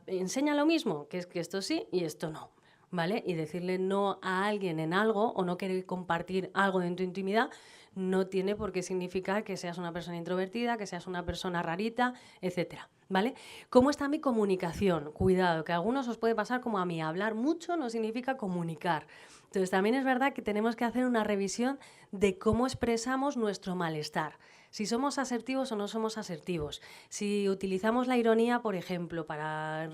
Enseña lo mismo, que es que esto sí y esto no, ¿vale? Y decirle no a alguien en algo o no querer compartir algo de tu intimidad no tiene por qué significar que seas una persona introvertida, que seas una persona rarita, etcétera, ¿vale? ¿Cómo está mi comunicación? Cuidado, que a algunos os puede pasar como a mí, hablar mucho no significa comunicar. Entonces también es verdad que tenemos que hacer una revisión de cómo expresamos nuestro malestar. Si somos asertivos o no somos asertivos. Si utilizamos la ironía, por ejemplo, para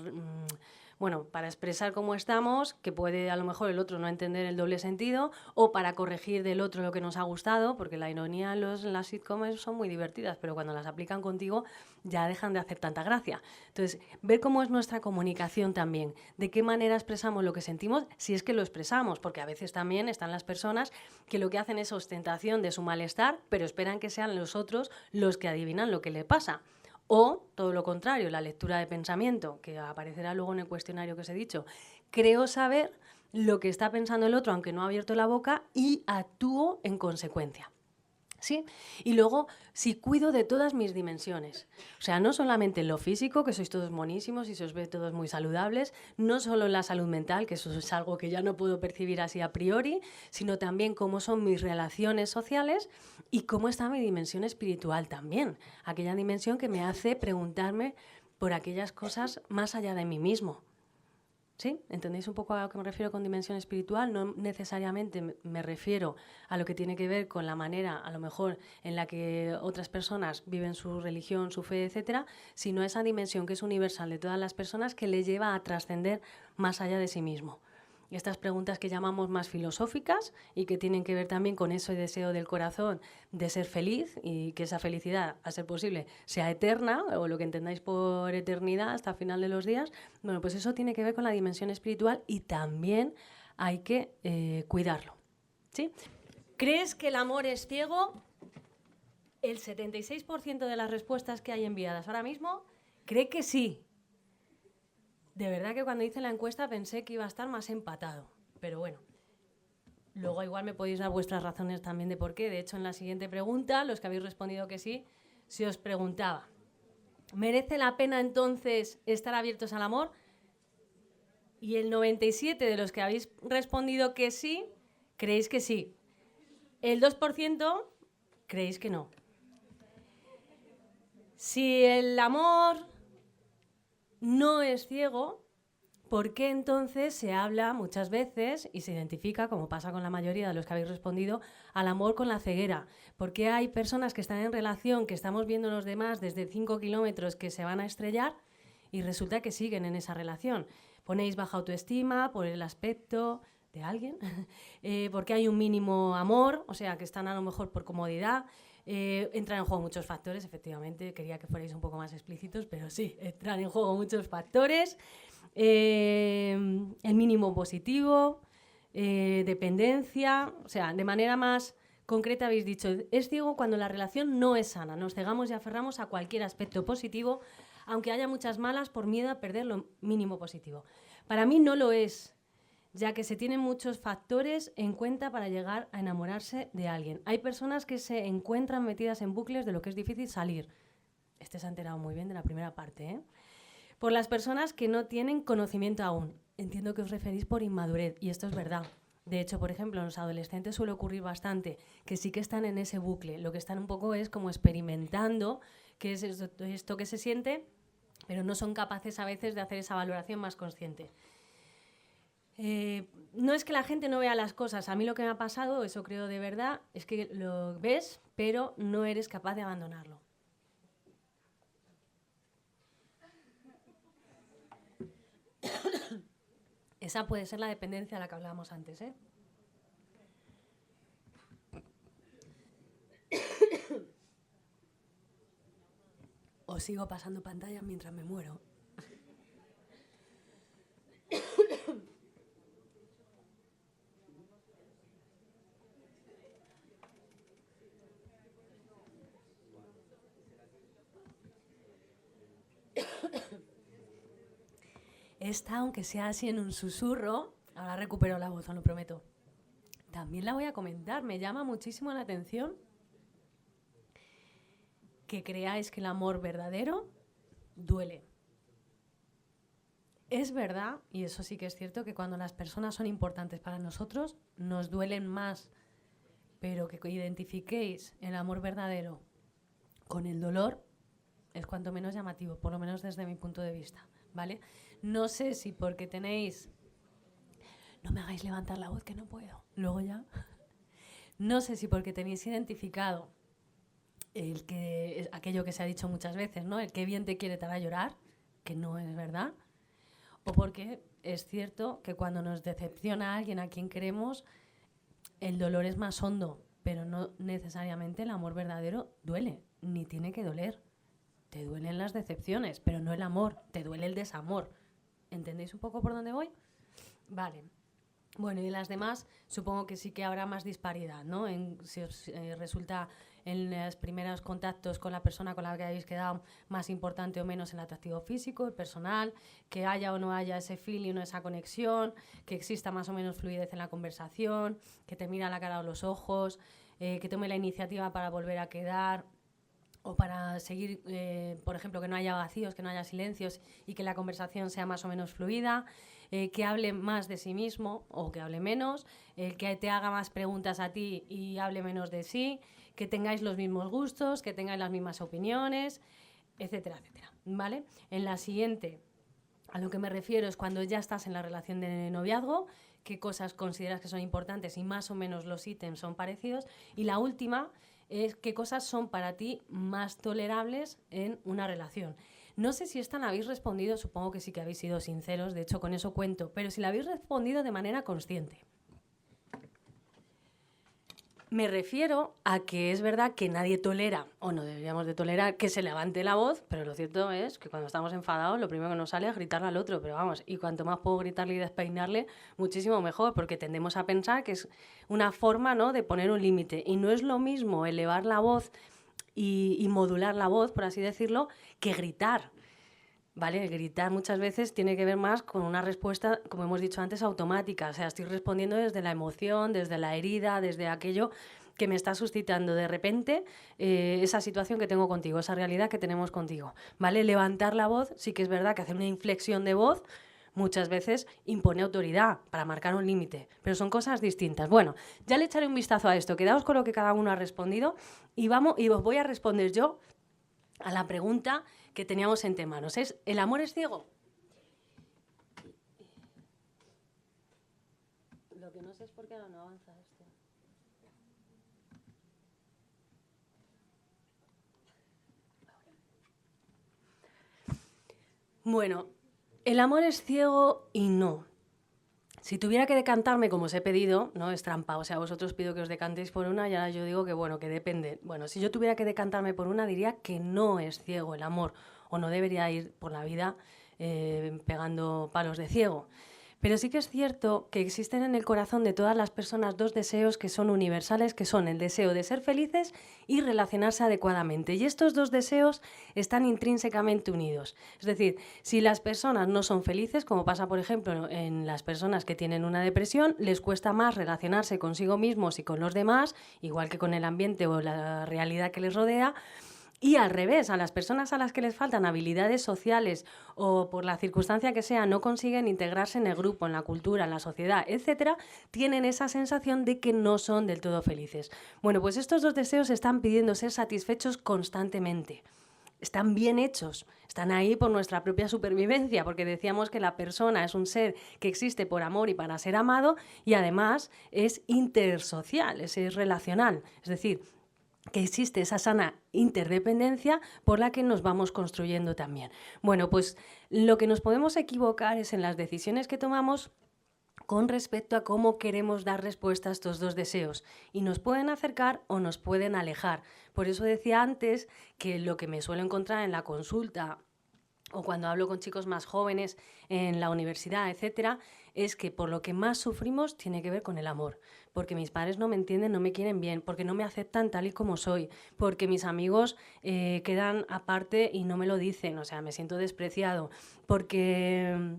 expresar cómo estamos, que puede a lo mejor el otro no entender el doble sentido, o para corregir del otro lo que nos ha gustado, porque la ironía en las sitcoms son muy divertidas, pero cuando las aplican contigo ya dejan de hacer tanta gracia. Entonces, ver cómo es nuestra comunicación también, de qué manera expresamos lo que sentimos, si es que lo expresamos, porque a veces también están las personas que lo que hacen es ostentación de su malestar, pero esperan que sean los otros los que adivinan lo que le pasa. O, todo lo contrario, la lectura de pensamiento, que aparecerá luego en el cuestionario que os he dicho. Creo saber lo que está pensando el otro, aunque no ha abierto la boca, y actúo en consecuencia. ¿Sí? Y luego, si cuido de todas mis dimensiones. O sea, no solamente en lo físico, que sois todos monísimos y se os ve todos muy saludables, no solo en la salud mental, que eso es algo que ya no puedo percibir así a priori, sino también cómo son mis relaciones sociales y cómo está mi dimensión espiritual también. Aquella dimensión que me hace preguntarme por aquellas cosas más allá de mí mismo. ¿Sí? ¿Entendéis un poco a lo que me refiero con dimensión espiritual? No necesariamente me refiero a lo que tiene que ver con la manera, a lo mejor, en la que otras personas viven su religión, su fe, etcétera, sino esa dimensión que es universal de todas las personas que les lleva a trascender más allá de sí mismo. Estas preguntas que llamamos más filosóficas y que tienen que ver también con ese deseo del corazón de ser feliz y que esa felicidad, a ser posible, sea eterna o lo que entendáis por eternidad hasta el final de los días, bueno, pues eso tiene que ver con la dimensión espiritual y también hay que cuidarlo. ¿Sí? ¿Crees que el amor es ciego? El 76% de las respuestas que hay enviadas ahora mismo cree que sí. De verdad que cuando hice la encuesta pensé que iba a estar más empatado, pero bueno. Luego igual me podéis dar vuestras razones también de por qué. De hecho, en la siguiente pregunta, los que habéis respondido que sí, se os preguntaba, ¿merece la pena entonces estar abiertos al amor? Y el 97% de los que habéis respondido que sí, creéis que sí. El 2% creéis que no. Si el amor no es ciego, ¿por qué entonces se habla muchas veces y se identifica, como pasa con la mayoría de los que habéis respondido, al amor con la ceguera? ¿Por qué hay personas que están en relación, que estamos viendo los demás desde 5 kilómetros que se van a estrellar y resulta que siguen en esa relación? Ponéis baja autoestima por el aspecto de alguien, porque hay un mínimo amor, o sea, que están a lo mejor por comodidad. Entran en juego muchos factores, efectivamente, quería que fuerais un poco más explícitos, pero sí, entran en juego muchos factores. El mínimo positivo, dependencia, o sea, de manera más concreta habéis dicho, es ciego cuando la relación no es sana, nos cegamos y aferramos a cualquier aspecto positivo, aunque haya muchas malas por miedo a perder lo mínimo positivo. Para mí no lo es, ya que se tienen muchos factores en cuenta para llegar a enamorarse de alguien. Hay personas que se encuentran metidas en bucles de lo que es difícil salir. Este se ha enterado muy bien de la primera parte, ¿eh? Por las personas que no tienen conocimiento aún. Entiendo que os referís por inmadurez, y esto es verdad. De hecho, por ejemplo, en los adolescentes suele ocurrir bastante, que sí que están en ese bucle. Lo que están un poco es como experimentando qué es esto que se siente, pero no son capaces a veces de hacer esa valoración más consciente. No es que la gente no vea las cosas. A mí lo que me ha pasado, eso creo de verdad, es que lo ves, pero no eres capaz de abandonarlo. Esa puede ser la dependencia de la que hablábamos antes, ¿eh? Os sigo pasando pantalla mientras me muero. Esta, aunque sea así en un susurro, ahora recupero la voz, os lo prometo. También la voy a comentar, me llama muchísimo la atención que creáis que el amor verdadero duele. Es verdad, y eso sí que es cierto, que cuando las personas son importantes para nosotros, nos duelen más, pero que identifiquéis el amor verdadero con el dolor es cuanto menos llamativo, por lo menos desde mi punto de vista, ¿vale? No sé si porque tenéis... No me hagáis levantar la voz, que no puedo. Luego ya. No sé si porque tenéis identificado aquello que se ha dicho muchas veces, ¿no? El que bien te quiere te hará llorar, que no es verdad. O porque es cierto que cuando nos decepciona a alguien a quien queremos, el dolor es más hondo, pero no necesariamente el amor verdadero duele, ni tiene que doler. Te duelen las decepciones, pero no el amor, te duele el desamor. ¿Entendéis un poco por dónde voy? Vale. Bueno, y las demás supongo que sí que habrá más disparidad, ¿no? Si os resulta en los primeros contactos con la persona con la que habéis quedado más importante o menos el atractivo físico, el personal, que haya o no haya ese feeling o esa conexión, que exista más o menos fluidez en la conversación, que te mira a la cara o los ojos, que tome la iniciativa para volver a quedar o para seguir, por ejemplo, que no haya vacíos, que no haya silencios y que la conversación sea más o menos fluida, que hable más de sí mismo o que hable menos, que te haga más preguntas a ti y hable menos de sí, que tengáis los mismos gustos, que tengáis las mismas opiniones, etcétera, etcétera, ¿vale? En la siguiente A lo que me refiero es cuando ya estás en la relación de noviazgo, qué cosas consideras que son importantes y más o menos los ítems son parecidos. Y la última es qué cosas son para ti más tolerables en una relación. No sé si esta la habéis respondido, supongo que sí que habéis sido sinceros, de hecho con eso cuento, pero si la habéis respondido de manera consciente. Me refiero a que es verdad que nadie tolera, o no deberíamos de tolerar, que se levante la voz, pero lo cierto es que cuando estamos enfadados lo primero que nos sale es gritarle al otro, pero vamos, y cuanto más puedo gritarle y despeinarle, muchísimo mejor, porque tendemos a pensar que es una forma, ¿no?, de poner un límite, y no es lo mismo elevar la voz y modular la voz, por así decirlo, que gritar. ¿Vale? El gritar muchas veces tiene que ver más con una respuesta, como hemos dicho antes, automática. O sea, estoy respondiendo desde la emoción, desde la herida, desde aquello que me está suscitando de repente esa situación que tengo contigo, esa realidad que tenemos contigo. ¿Vale? Levantar la voz, sí que es verdad que hacer una inflexión de voz muchas veces impone autoridad para marcar un límite, pero son cosas distintas. Bueno, ya le echaré un vistazo a esto. Quedaos con lo que cada uno ha respondido y os voy a responder yo a la pregunta que teníamos entre manos. ¿Es ¿el amor es ciego? Lo que no sé es por qué ahora no avanza esto. Bueno, el amor es ciego y no. Si tuviera que decantarme como os he pedido, no es trampa, o sea, vosotros pido que os decantéis por una y ahora yo digo que bueno, que depende. Bueno, si yo tuviera que decantarme por una, diría que no es ciego el amor, o no debería ir por la vida pegando palos de ciego. Pero sí que es cierto que existen en el corazón de todas las personas dos deseos que son universales, que son el deseo de ser felices y relacionarse adecuadamente. Y estos dos deseos están intrínsecamente unidos. Es decir, si las personas no son felices, como pasa por ejemplo en las personas que tienen una depresión, les cuesta más relacionarse consigo mismos y con los demás, igual que con el ambiente o la realidad que les rodea. Y al revés, a las personas a las que les faltan habilidades sociales o por la circunstancia que sea no consiguen integrarse en el grupo, en la cultura, en la sociedad, etcétera, tienen esa sensación de que no son del todo felices. Bueno, pues estos dos deseos están pidiendo ser satisfechos constantemente. Están bien hechos, están ahí por nuestra propia supervivencia, porque decíamos que la persona es un ser que existe por amor y para ser amado y además es intersocial, es relacional, es decir, que existe esa sana interdependencia por la que nos vamos construyendo también. Bueno, pues lo que nos podemos equivocar es en las decisiones que tomamos con respecto a cómo queremos dar respuesta a estos dos deseos y nos pueden acercar o nos pueden alejar. Por eso decía antes que lo que me suelo encontrar en la consulta o cuando hablo con chicos más jóvenes en la universidad, etcétera, es que por lo que más sufrimos tiene que ver con el amor. Porque mis padres no me entienden, no me quieren bien, porque no me aceptan tal y como soy, porque mis amigos quedan aparte y no me lo dicen, o sea, me siento despreciado, porque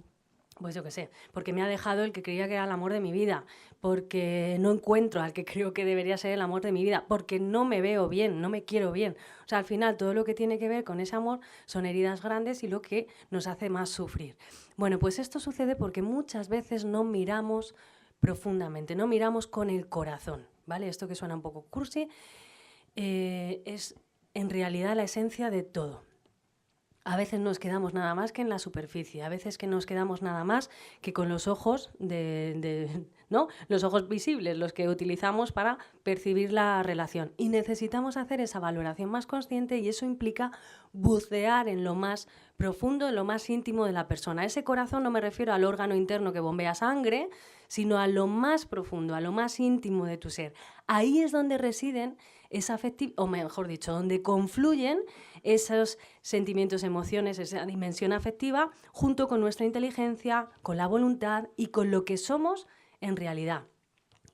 pues yo qué sé, porque me ha dejado el que creía que era el amor de mi vida, porque no encuentro al que creo que debería ser el amor de mi vida, porque no me veo bien, no me quiero bien. O sea, al final todo lo que tiene que ver con ese amor son heridas grandes y lo que nos hace más sufrir. Bueno, pues esto sucede porque muchas veces no miramos profundamente, no miramos con el corazón, ¿vale? Esto que suena un poco cursi es en realidad la esencia de todo. A veces nos quedamos nada más que en la superficie, a veces que nos quedamos nada más que con los ojos ¿no? Los ojos visibles, los que utilizamos para percibir la relación. Y necesitamos hacer esa valoración más consciente y eso implica bucear en lo más profundo, en lo más íntimo de la persona. Ese corazón no me refiero al órgano interno que bombea sangre, sino a lo más profundo, a lo más íntimo de tu ser. Ahí es donde residen esa afectividad, o mejor dicho, donde confluyen esos sentimientos, emociones, esa dimensión afectiva, junto con nuestra inteligencia, con la voluntad y con lo que somos en realidad.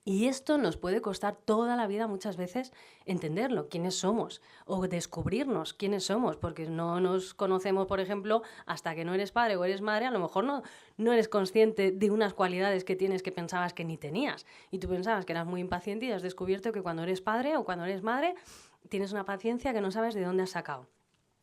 Y esto nos puede costar toda la vida muchas veces entenderlo, quiénes somos, o descubrirnos quiénes somos, porque no nos conocemos, por ejemplo, hasta que no eres padre o eres madre, a lo mejor no eres consciente de unas cualidades que tienes que pensabas que ni tenías. Y tú pensabas que eras muy impaciente y has descubierto que cuando eres padre o cuando eres madre tienes una paciencia que no sabes de dónde has sacado.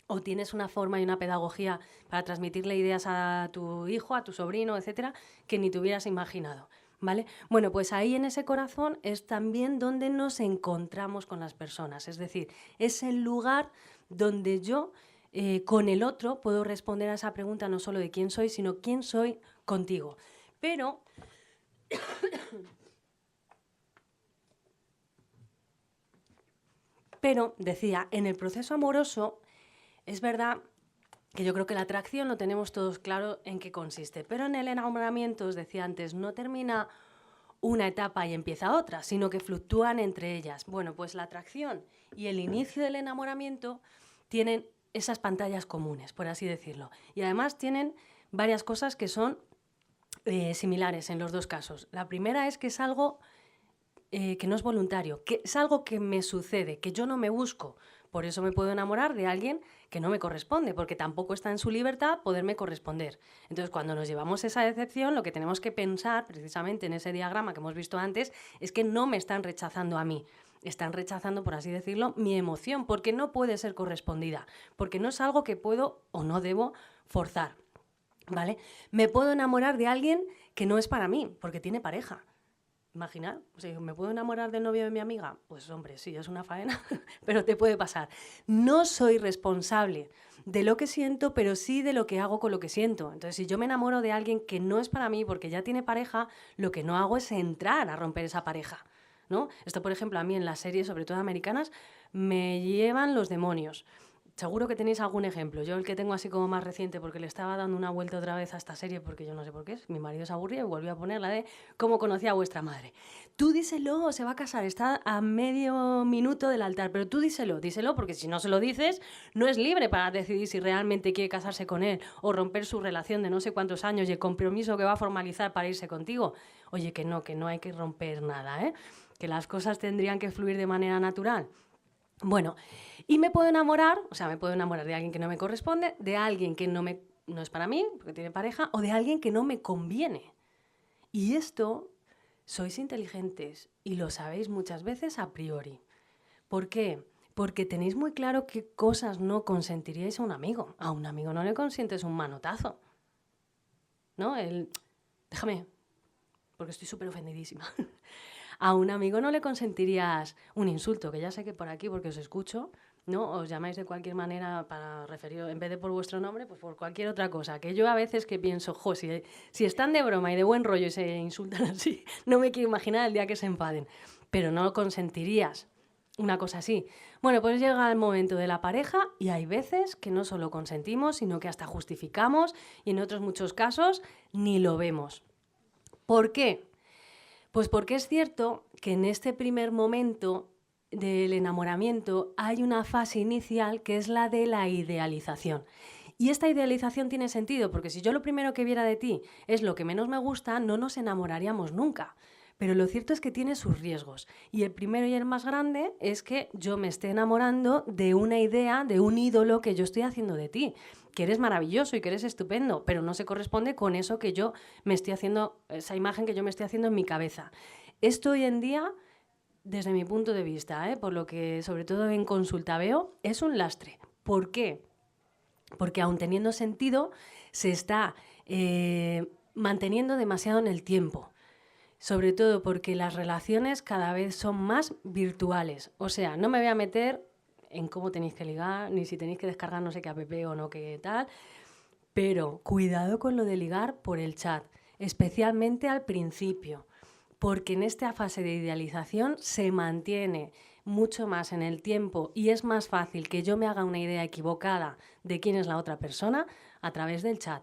O tienes una forma y una pedagogía para transmitirle ideas a tu hijo, a tu sobrino, etcétera, que ni te hubieras imaginado. ¿Vale? Bueno, pues ahí en ese corazón es también donde nos encontramos con las personas, es decir, es el lugar donde yo con el otro puedo responder a esa pregunta no solo de quién soy, sino quién soy contigo. Pero, decía, en el proceso amoroso es verdad que yo creo que la atracción lo tenemos todos claro en qué consiste, pero en el enamoramiento, os decía antes, no termina una etapa y empieza otra, sino que fluctúan entre ellas. Bueno, pues la atracción y el inicio del enamoramiento tienen esas pantallas comunes, por así decirlo. Y además tienen varias cosas que son similares en los dos casos. La primera es que es algo que no es voluntario, que es algo que me sucede, que yo no me busco. Por eso me puedo enamorar de alguien que no me corresponde, porque tampoco está en su libertad poderme corresponder. Entonces, cuando nos llevamos esa decepción, lo que tenemos que pensar, precisamente en ese diagrama que hemos visto antes, es que no me están rechazando a mí. Están rechazando, por así decirlo, mi emoción, porque no puede ser correspondida, porque no es algo que puedo o no debo forzar, ¿vale? Me puedo enamorar de alguien que no es para mí, porque tiene pareja. Imaginar, o sea, ¿me puedo enamorar del novio de mi amiga? Pues hombre, sí, es una faena, pero te puede pasar. No soy responsable de lo que siento, pero sí de lo que hago con lo que siento. Entonces, si yo me enamoro de alguien que no es para mí porque ya tiene pareja, lo que no hago es entrar a romper esa pareja, ¿no? Esto, por ejemplo, a mí en las series, sobre todo americanas, me llevan los demonios. Seguro que tenéis algún ejemplo. Yo el que tengo así como más reciente, porque le estaba dando una vuelta otra vez a esta serie, porque yo no sé por qué es. Mi marido se aburría y volvió a poner la de cómo conocía a vuestra madre. Tú díselo, se va a casar, está a medio minuto del altar, pero tú díselo, porque si no se lo dices, no es libre para decidir si realmente quiere casarse con él o romper su relación de no sé cuántos años y el compromiso que va a formalizar para irse contigo. Oye, que no hay que romper nada, ¿eh? Que las cosas tendrían que fluir de manera natural. Bueno, y me puedo enamorar, o sea, me puedo enamorar de alguien que no me corresponde, de alguien que no es para mí, porque tiene pareja, o de alguien que no me conviene. Y esto, sois inteligentes y lo sabéis muchas veces a priori. ¿Por qué? Porque tenéis muy claro qué cosas no consentiríais a un amigo. A un amigo no le consientes un manotazo, ¿no? Déjame, porque estoy súper ofendidísima. A un amigo no le consentirías un insulto, que ya sé que por aquí, porque os escucho, ¿no? Os llamáis de cualquier manera para referiros, en vez de por vuestro nombre, pues por cualquier otra cosa. Que yo a veces que pienso, si están de broma y de buen rollo y se insultan así, no me quiero imaginar el día que se enfaden. Pero no consentirías una cosa así. Bueno, pues llega el momento de la pareja y hay veces que no solo consentimos, sino que hasta justificamos y en otros muchos casos ni lo vemos. ¿Por qué? Pues porque es cierto que en este primer momento del enamoramiento hay una fase inicial que es la de la idealización. Y esta idealización tiene sentido porque si yo lo primero que viera de ti es lo que menos me gusta, no nos enamoraríamos nunca. Pero lo cierto es que tiene sus riesgos. Y el primero y el más grande es que yo me esté enamorando de una idea, de un ídolo que yo estoy haciendo de ti. Que eres maravilloso y que eres estupendo, pero no se corresponde con eso que yo me estoy haciendo, esa imagen que yo me estoy haciendo en mi cabeza. Esto hoy en día, desde mi punto de vista, por lo que sobre todo en consulta veo, es un lastre. ¿Por qué? Porque aun teniendo sentido, se está manteniendo demasiado en el tiempo. Sobre todo porque las relaciones cada vez son más virtuales. O sea, no me voy a meter en cómo tenéis que ligar, ni si tenéis que descargar no sé qué app o no qué tal, pero cuidado con lo de ligar por el chat, especialmente al principio, porque en esta fase de idealización se mantiene mucho más en el tiempo y es más fácil que yo me haga una idea equivocada de quién es la otra persona a través del chat.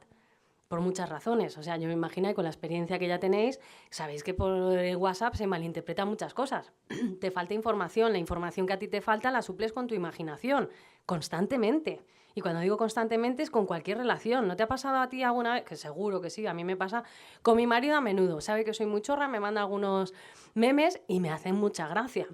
Por muchas razones. O sea, yo me imagino que con la experiencia que ya tenéis, sabéis que por el WhatsApp se malinterpretan muchas cosas. Te falta información, la información que a ti te falta la suples con tu imaginación, constantemente. Y cuando digo constantemente es con cualquier relación. ¿No te ha pasado a ti alguna vez? Que seguro que sí, a mí me pasa con mi marido a menudo. Sabe que soy muy chorra, me manda algunos memes y me hacen mucha gracia.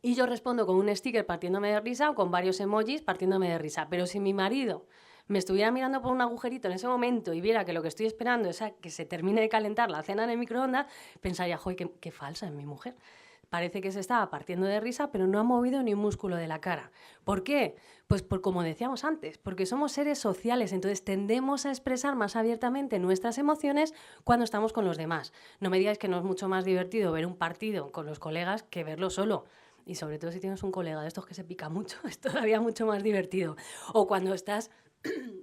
Y yo respondo con un sticker partiéndome de risa o con varios emojis partiéndome de risa. Pero si mi marido me estuviera mirando por un agujerito en ese momento y viera que lo que estoy esperando es a que se termine de calentar la cena en el microondas, pensaría, joder, qué falsa es mi mujer. Parece que se estaba partiendo de risa, pero no ha movido ni un músculo de la cara. ¿Por qué? Pues por como decíamos antes, porque somos seres sociales, entonces tendemos a expresar más abiertamente nuestras emociones cuando estamos con los demás. No me digáis que no es mucho más divertido ver un partido con los colegas que verlo solo. Y sobre todo si tienes un colega de estos que se pica mucho, es todavía mucho más divertido. O cuando estás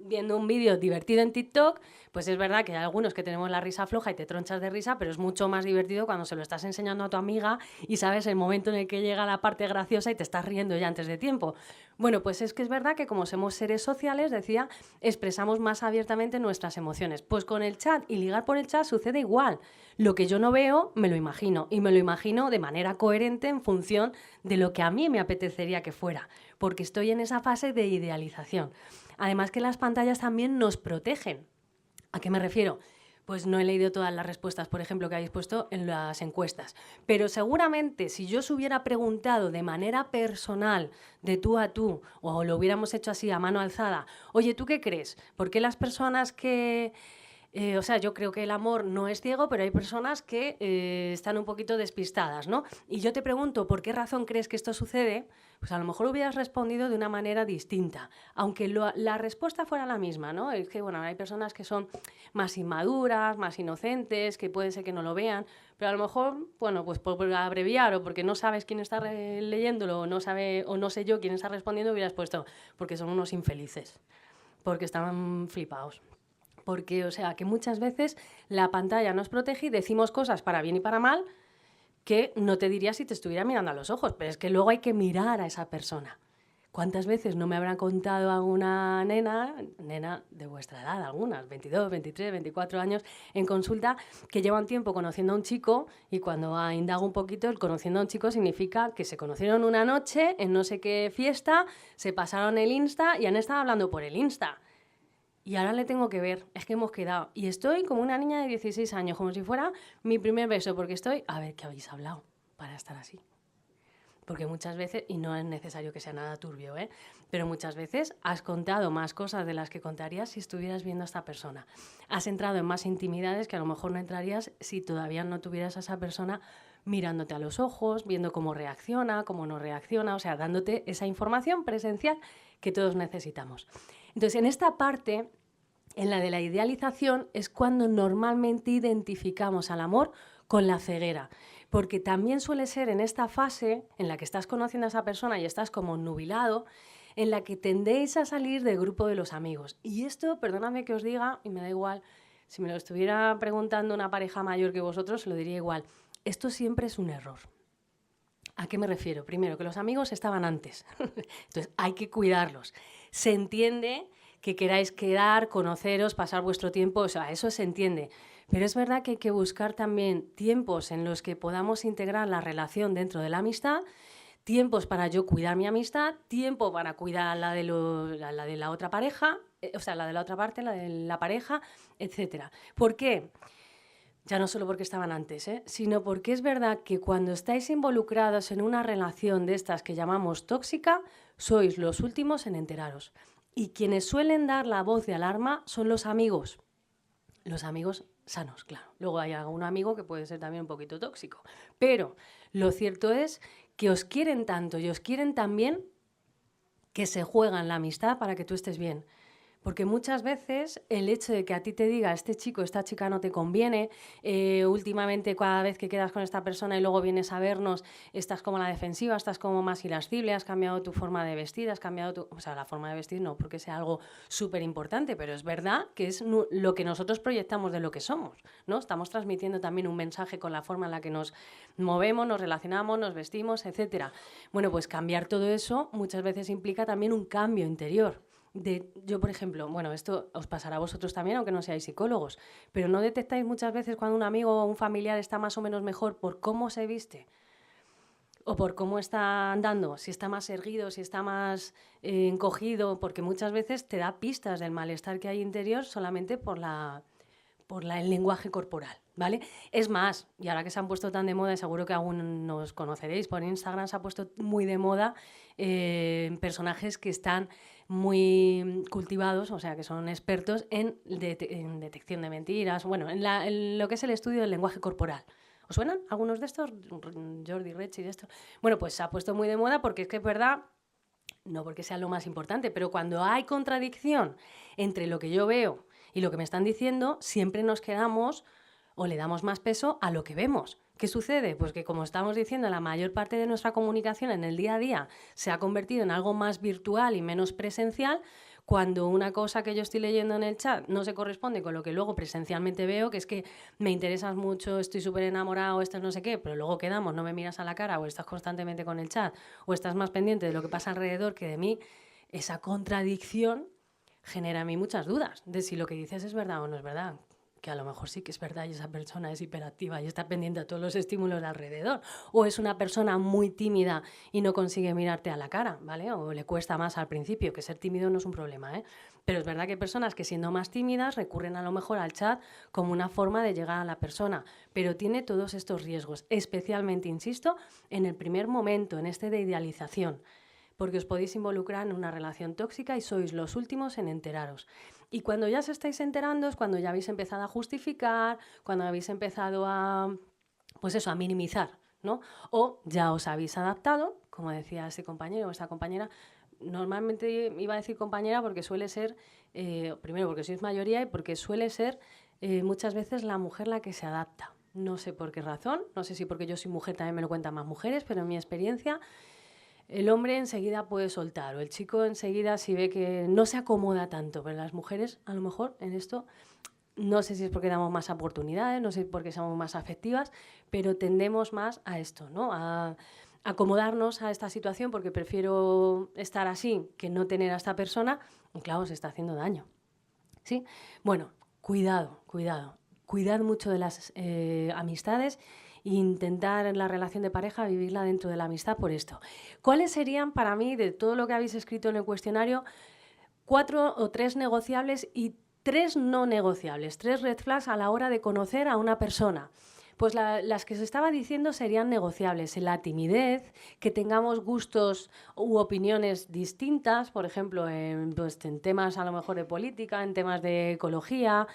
viendo un vídeo divertido en TikTok, pues es verdad que hay algunos que tenemos la risa floja y te tronchas de risa, pero es mucho más divertido cuando se lo estás enseñando a tu amiga y sabes el momento en el que llega la parte graciosa y te estás riendo ya antes de tiempo. Bueno, pues es que es verdad que como somos seres sociales, decía, expresamos más abiertamente nuestras emociones. Pues con el chat y ligar por el chat sucede igual. Lo que yo no veo, me lo imagino. Y me lo imagino de manera coherente en función de lo que a mí me apetecería que fuera. Porque estoy en esa fase de idealización. Además que las pantallas también nos protegen. ¿A qué me refiero? Pues no he leído todas las respuestas, por ejemplo, que habéis puesto en las encuestas. Pero seguramente si yo os hubiera preguntado de manera personal, de tú a tú, o lo hubiéramos hecho así a mano alzada, oye, ¿tú qué crees? ¿Por qué las personas que... o sea, yo creo que el amor no es ciego, pero hay personas que están un poquito despistadas, ¿no? Y yo te pregunto, ¿por qué razón crees que esto sucede? Pues a lo mejor hubieras respondido de una manera distinta, aunque la respuesta fuera la misma, ¿no? Es que, bueno, hay personas que son más inmaduras, más inocentes, que puede ser que no lo vean, pero a lo mejor, bueno, pues por abreviar o porque no sabes quién está leyéndolo o no sabe o no sé yo quién está respondiendo, hubieras puesto porque son unos infelices, porque estaban flipados. Porque, o sea, que muchas veces la pantalla nos protege y decimos cosas para bien y para mal que no te diría si te estuviera mirando a los ojos, pero es que luego hay que mirar a esa persona. ¿Cuántas veces no me habrán contado alguna nena de vuestra edad, algunas, 22, 23, 24 años, en consulta, que llevan tiempo conociendo a un chico y cuando indago un poquito, el conociendo a un chico significa que se conocieron una noche en no sé qué fiesta, se pasaron el Insta y han estado hablando por el Insta. Y ahora le tengo que ver, es que hemos quedado. Y estoy como una niña de 16 años, como si fuera mi primer beso, porque estoy, a ver, ¿qué habéis hablado para estar así? Porque muchas veces, y no es necesario que sea nada turbio, pero muchas veces has contado más cosas de las que contarías si estuvieras viendo a esta persona. Has entrado en más intimidades que a lo mejor no entrarías si todavía no tuvieras a esa persona mirándote a los ojos, viendo cómo reacciona, cómo no reacciona, o sea, dándote esa información presencial que todos necesitamos. Entonces, en esta parte, en la de la idealización, es cuando normalmente identificamos al amor con la ceguera. Porque también suele ser en esta fase en la que estás conociendo a esa persona y estás como nubilado, en la que tendéis a salir del grupo de los amigos. Y esto, perdóname que os diga, y me da igual, si me lo estuviera preguntando una pareja mayor que vosotros, se lo diría igual. Esto siempre es un error. ¿A qué me refiero? Primero, que los amigos estaban antes. Entonces, hay que cuidarlos. Se entiende que queráis quedar, conoceros, pasar vuestro tiempo, o sea, eso se entiende. Pero es verdad que hay que buscar también tiempos en los que podamos integrar la relación dentro de la amistad, tiempos para yo cuidar mi amistad, tiempo para cuidar la de la otra pareja, o sea, la de la otra parte, la de la pareja, etcétera. ¿Por qué? Ya no solo porque estaban antes, sino porque es verdad que cuando estáis involucrados en una relación de estas que llamamos tóxica, sois los últimos en enteraros. Y quienes suelen dar la voz de alarma son los amigos sanos, claro. Luego hay algún amigo que puede ser también un poquito tóxico. Pero lo cierto es que os quieren tanto y os quieren tan bien que se juegan la amistad para que tú estés bien. Porque muchas veces el hecho de que a ti te diga este chico, esta chica no te conviene, últimamente cada vez que quedas con esta persona y luego vienes a vernos, estás como a la defensiva, estás como más irascible, has cambiado tu forma de vestir, has cambiado tu... O sea, la forma de vestir no porque sea algo súper importante, pero es verdad que es lo que nosotros proyectamos de lo que somos, ¿no? Estamos transmitiendo también un mensaje con la forma en la que nos movemos, nos relacionamos, nos vestimos, etcétera. Bueno, pues cambiar todo eso muchas veces implica también un cambio interior. Yo, por ejemplo, bueno, esto os pasará a vosotros también, aunque no seáis psicólogos, pero ¿no detectáis muchas veces cuando un amigo o un familiar está más o menos mejor por cómo se viste? O por cómo está andando, si está más erguido, si está más encogido, porque muchas veces te da pistas del malestar que hay interior solamente por el lenguaje corporal, ¿vale? Es más, y ahora que se han puesto tan de moda, y seguro que aún nos conoceréis, por Instagram se ha puesto muy de moda personajes que están muy cultivados, o sea, que son expertos en detección de mentiras, bueno, en lo que es el estudio del lenguaje corporal. ¿Os suenan algunos de estos? Jordi Rechi de esto. Bueno, pues se ha puesto muy de moda porque es que es verdad, no porque sea lo más importante, pero cuando hay contradicción entre lo que yo veo y lo que me están diciendo, siempre nos quedamos o le damos más peso a lo que vemos. ¿Qué sucede? Pues que, como estamos diciendo, la mayor parte de nuestra comunicación en el día a día se ha convertido en algo más virtual y menos presencial. Cuando una cosa que yo estoy leyendo en el chat no se corresponde con lo que luego presencialmente veo, que es que me interesas mucho, estoy súper enamorado, esto es no sé qué, pero luego quedamos, no me miras a la cara, o estás constantemente con el chat, o estás más pendiente de lo que pasa alrededor que de mí, esa contradicción genera a mí muchas dudas de si lo que dices es verdad o no es verdad. Que a lo mejor sí que es verdad y esa persona es hiperactiva y está pendiente a todos los estímulos de alrededor, o es una persona muy tímida y no consigue mirarte a la cara, ¿vale? O le cuesta más al principio, que ser tímido no es un problema, ¿eh? Pero es verdad que hay personas que, siendo más tímidas, recurren a lo mejor al chat como una forma de llegar a la persona, pero tiene todos estos riesgos, especialmente, insisto, en el primer momento, en este de idealización, porque os podéis involucrar en una relación tóxica y sois los últimos en enteraros. Y cuando ya os estáis enterando es cuando ya habéis empezado a justificar, cuando habéis empezado a, pues eso, a minimizar, ¿no? O ya os habéis adaptado, como decía ese compañero o esta compañera. Normalmente iba a decir compañera porque suele ser, primero porque sois mayoría y porque suele ser muchas veces la mujer la que se adapta. No sé por qué razón, no sé si porque yo soy mujer también me lo cuentan más mujeres, pero en mi experiencia el hombre enseguida puede soltar, o el chico enseguida, si ve que no se acomoda tanto, pero las mujeres a lo mejor en esto, no sé si es porque damos más oportunidades, no sé si es porque somos más afectivas, pero tendemos más a esto, ¿no? A acomodarnos a esta situación porque prefiero estar así que no tener a esta persona, y claro, se está haciendo daño, ¿sí? Bueno, cuidado, cuidado. Cuidad mucho de las amistades e intentar en la relación de pareja vivirla dentro de la amistad por esto. ¿Cuáles serían para mí, de todo lo que habéis escrito en el cuestionario, 4 o 3 negociables y 3 no negociables, 3 red flags a la hora de conocer a una persona? Pues las que os estaba diciendo serían negociables: la timidez, que tengamos gustos u opiniones distintas, por ejemplo, pues, en temas a lo mejor de política, en temas de ecología,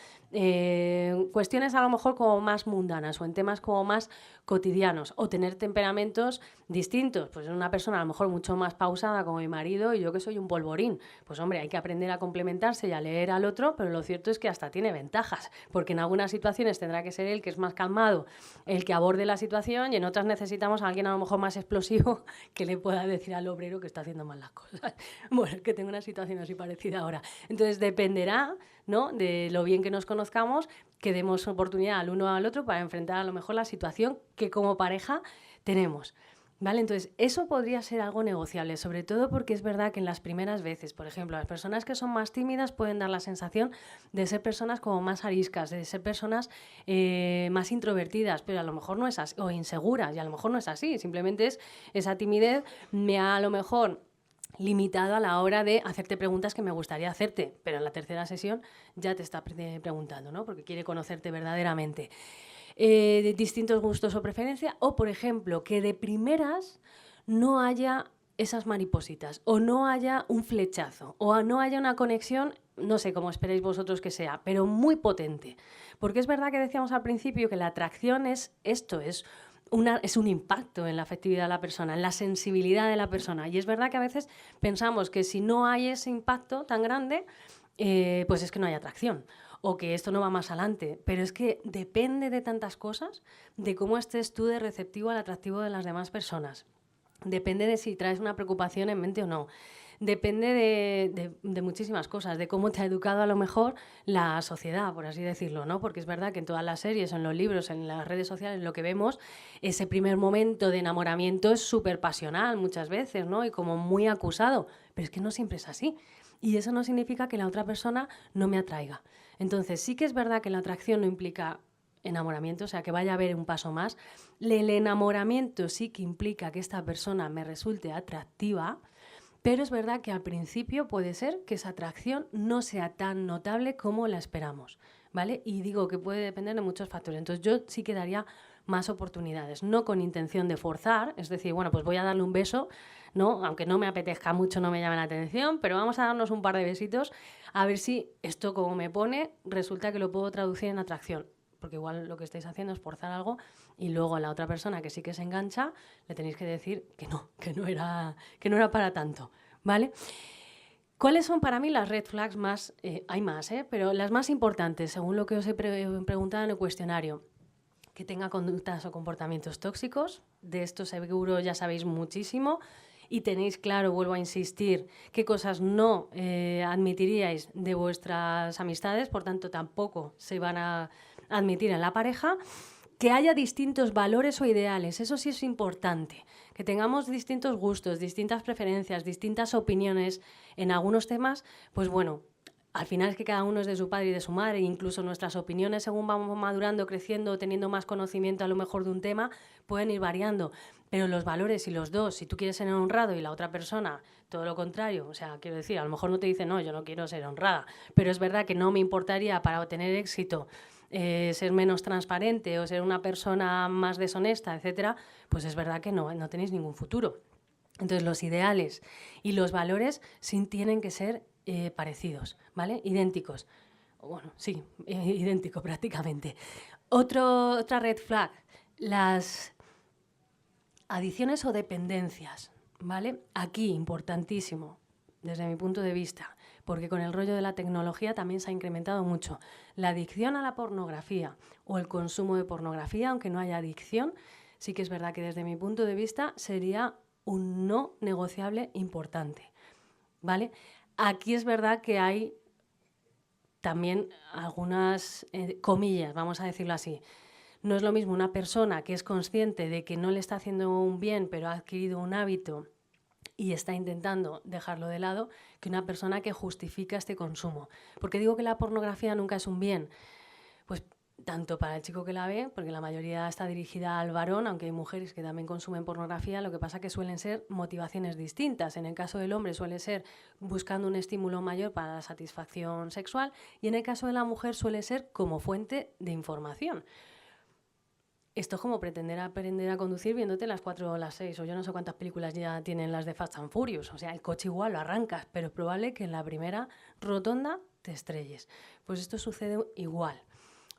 cuestiones a lo mejor como más mundanas, o en temas como más cotidianos, o tener temperamentos distintos. Pues una persona a lo mejor mucho más pausada como mi marido y yo, que soy un polvorín. Pues hombre, hay que aprender a complementarse y a leer al otro, pero lo cierto es que hasta tiene ventajas, porque en algunas situaciones tendrá que ser él, que es más calmado, el que aborde la situación, y en otras necesitamos a alguien a lo mejor más explosivo que le pueda decir al obrero que está haciendo mal las cosas. Bueno, que tengo una situación así parecida ahora. Entonces dependerá, ¿no?, de lo bien que nos conozcamos, que demos oportunidad al uno al otro para enfrentar a lo mejor la situación que como pareja tenemos. ¿Vale? Entonces, eso podría ser algo negociable, sobre todo porque es verdad que en las primeras veces, por ejemplo, las personas que son más tímidas pueden dar la sensación de ser personas como más ariscas, de ser personas más introvertidas, pero a lo mejor no es así, o inseguras, y a lo mejor no es así, simplemente es esa timidez me ha a lo mejor limitado a la hora de hacerte preguntas que me gustaría hacerte, pero en la tercera sesión ya te está preguntando, ¿no? Porque quiere conocerte verdaderamente. De distintos gustos o preferencias, o por ejemplo, que de primeras no haya esas maripositas, o no haya un flechazo, o no haya una conexión, no sé cómo esperéis vosotros que sea, pero muy potente. Porque es verdad que decíamos al principio que la atracción es esto, es un impacto en la afectividad de la persona, en la sensibilidad de la persona. Y es verdad que a veces pensamos que si no hay ese impacto tan grande, pues es que no hay atracción, o que esto no va más adelante. Pero es que depende de tantas cosas, de cómo estés tú de receptivo al atractivo de las demás personas. Depende de si traes una preocupación en mente o no. Depende de muchísimas cosas, de cómo te ha educado a lo mejor la sociedad, por así decirlo, ¿no? Porque es verdad que en todas las series, en los libros, en las redes sociales, lo que vemos, ese primer momento de enamoramiento es súper pasional muchas veces, ¿no? Y como muy acusado, pero es que no siempre es así. Y eso no significa que la otra persona no me atraiga. Entonces, sí que es verdad que la atracción no implica enamoramiento, o sea, que vaya a haber un paso más. El enamoramiento sí que implica que esta persona me resulte atractiva, pero es verdad que al principio puede ser que esa atracción no sea tan notable como la esperamos, ¿vale? Y digo que puede depender de muchos factores. Entonces yo sí que daría más oportunidades, no con intención de forzar, es decir, bueno, pues voy a darle un beso, ¿no? Aunque no me apetezca mucho, no me llame la atención, pero vamos a darnos un par de besitos a ver si esto, como me pone, resulta que lo puedo traducir en atracción. Porque igual lo que estáis haciendo es forzar algo y luego a la otra persona que sí que se engancha le tenéis que decir que no era para tanto, ¿vale? ¿Cuáles son para mí las red flags más? Hay más, pero las más importantes, según lo que os he preguntado en el cuestionario. que tenga conductas o comportamientos tóxicos. De esto seguro ya sabéis muchísimo y tenéis claro, vuelvo a insistir, qué cosas no admitiríais de vuestras amistades, por tanto tampoco se van a admitir en la pareja. Que haya distintos valores o ideales, eso sí es importante. Que tengamos distintos gustos, distintas preferencias, distintas opiniones en algunos temas, pues bueno, al final es que cada uno es de su padre y de su madre, e incluso nuestras opiniones según vamos madurando, creciendo, teniendo más conocimiento a lo mejor de un tema, pueden ir variando. Pero los valores y los dos, si tú quieres ser honrado y la otra persona todo lo contrario, o sea, quiero decir, a lo mejor no te dice, no, yo no quiero ser honrada, pero es verdad que no me importaría para obtener éxito ser menos transparente o ser una persona más deshonesta, etcétera, pues es verdad que no tenéis ningún futuro. Entonces los ideales y los valores sí tienen que ser parecidos, ¿vale? Idénticos. Bueno, sí, idéntico prácticamente. Otra red flag, las adicciones o dependencias, ¿vale? Aquí, importantísimo, desde mi punto de vista, porque con el rollo de la tecnología también se ha incrementado mucho. La adicción a la pornografía o el consumo de pornografía, aunque no haya adicción, sí que es verdad que desde mi punto de vista sería un no negociable importante, ¿vale? Aquí es verdad que hay también algunas comillas, vamos a decirlo así. No es lo mismo una persona que es consciente de que no le está haciendo un bien, pero ha adquirido un hábito y está intentando dejarlo de lado, que una persona que justifica este consumo. ¿Por qué digo que la pornografía nunca es un bien? Pues tanto para el chico que la ve, porque la mayoría está dirigida al varón, aunque hay mujeres que también consumen pornografía, lo que pasa que suelen ser motivaciones distintas. En el caso del hombre suele ser buscando un estímulo mayor para la satisfacción sexual y en el caso de la mujer suele ser como fuente de información. Esto es como pretender aprender a conducir viéndote las 4 o las 6, o yo no sé cuántas películas ya tienen las de Fast and Furious. O sea, el coche igual lo arrancas, pero es probable que en la primera rotonda te estrelles. Pues esto sucede igual.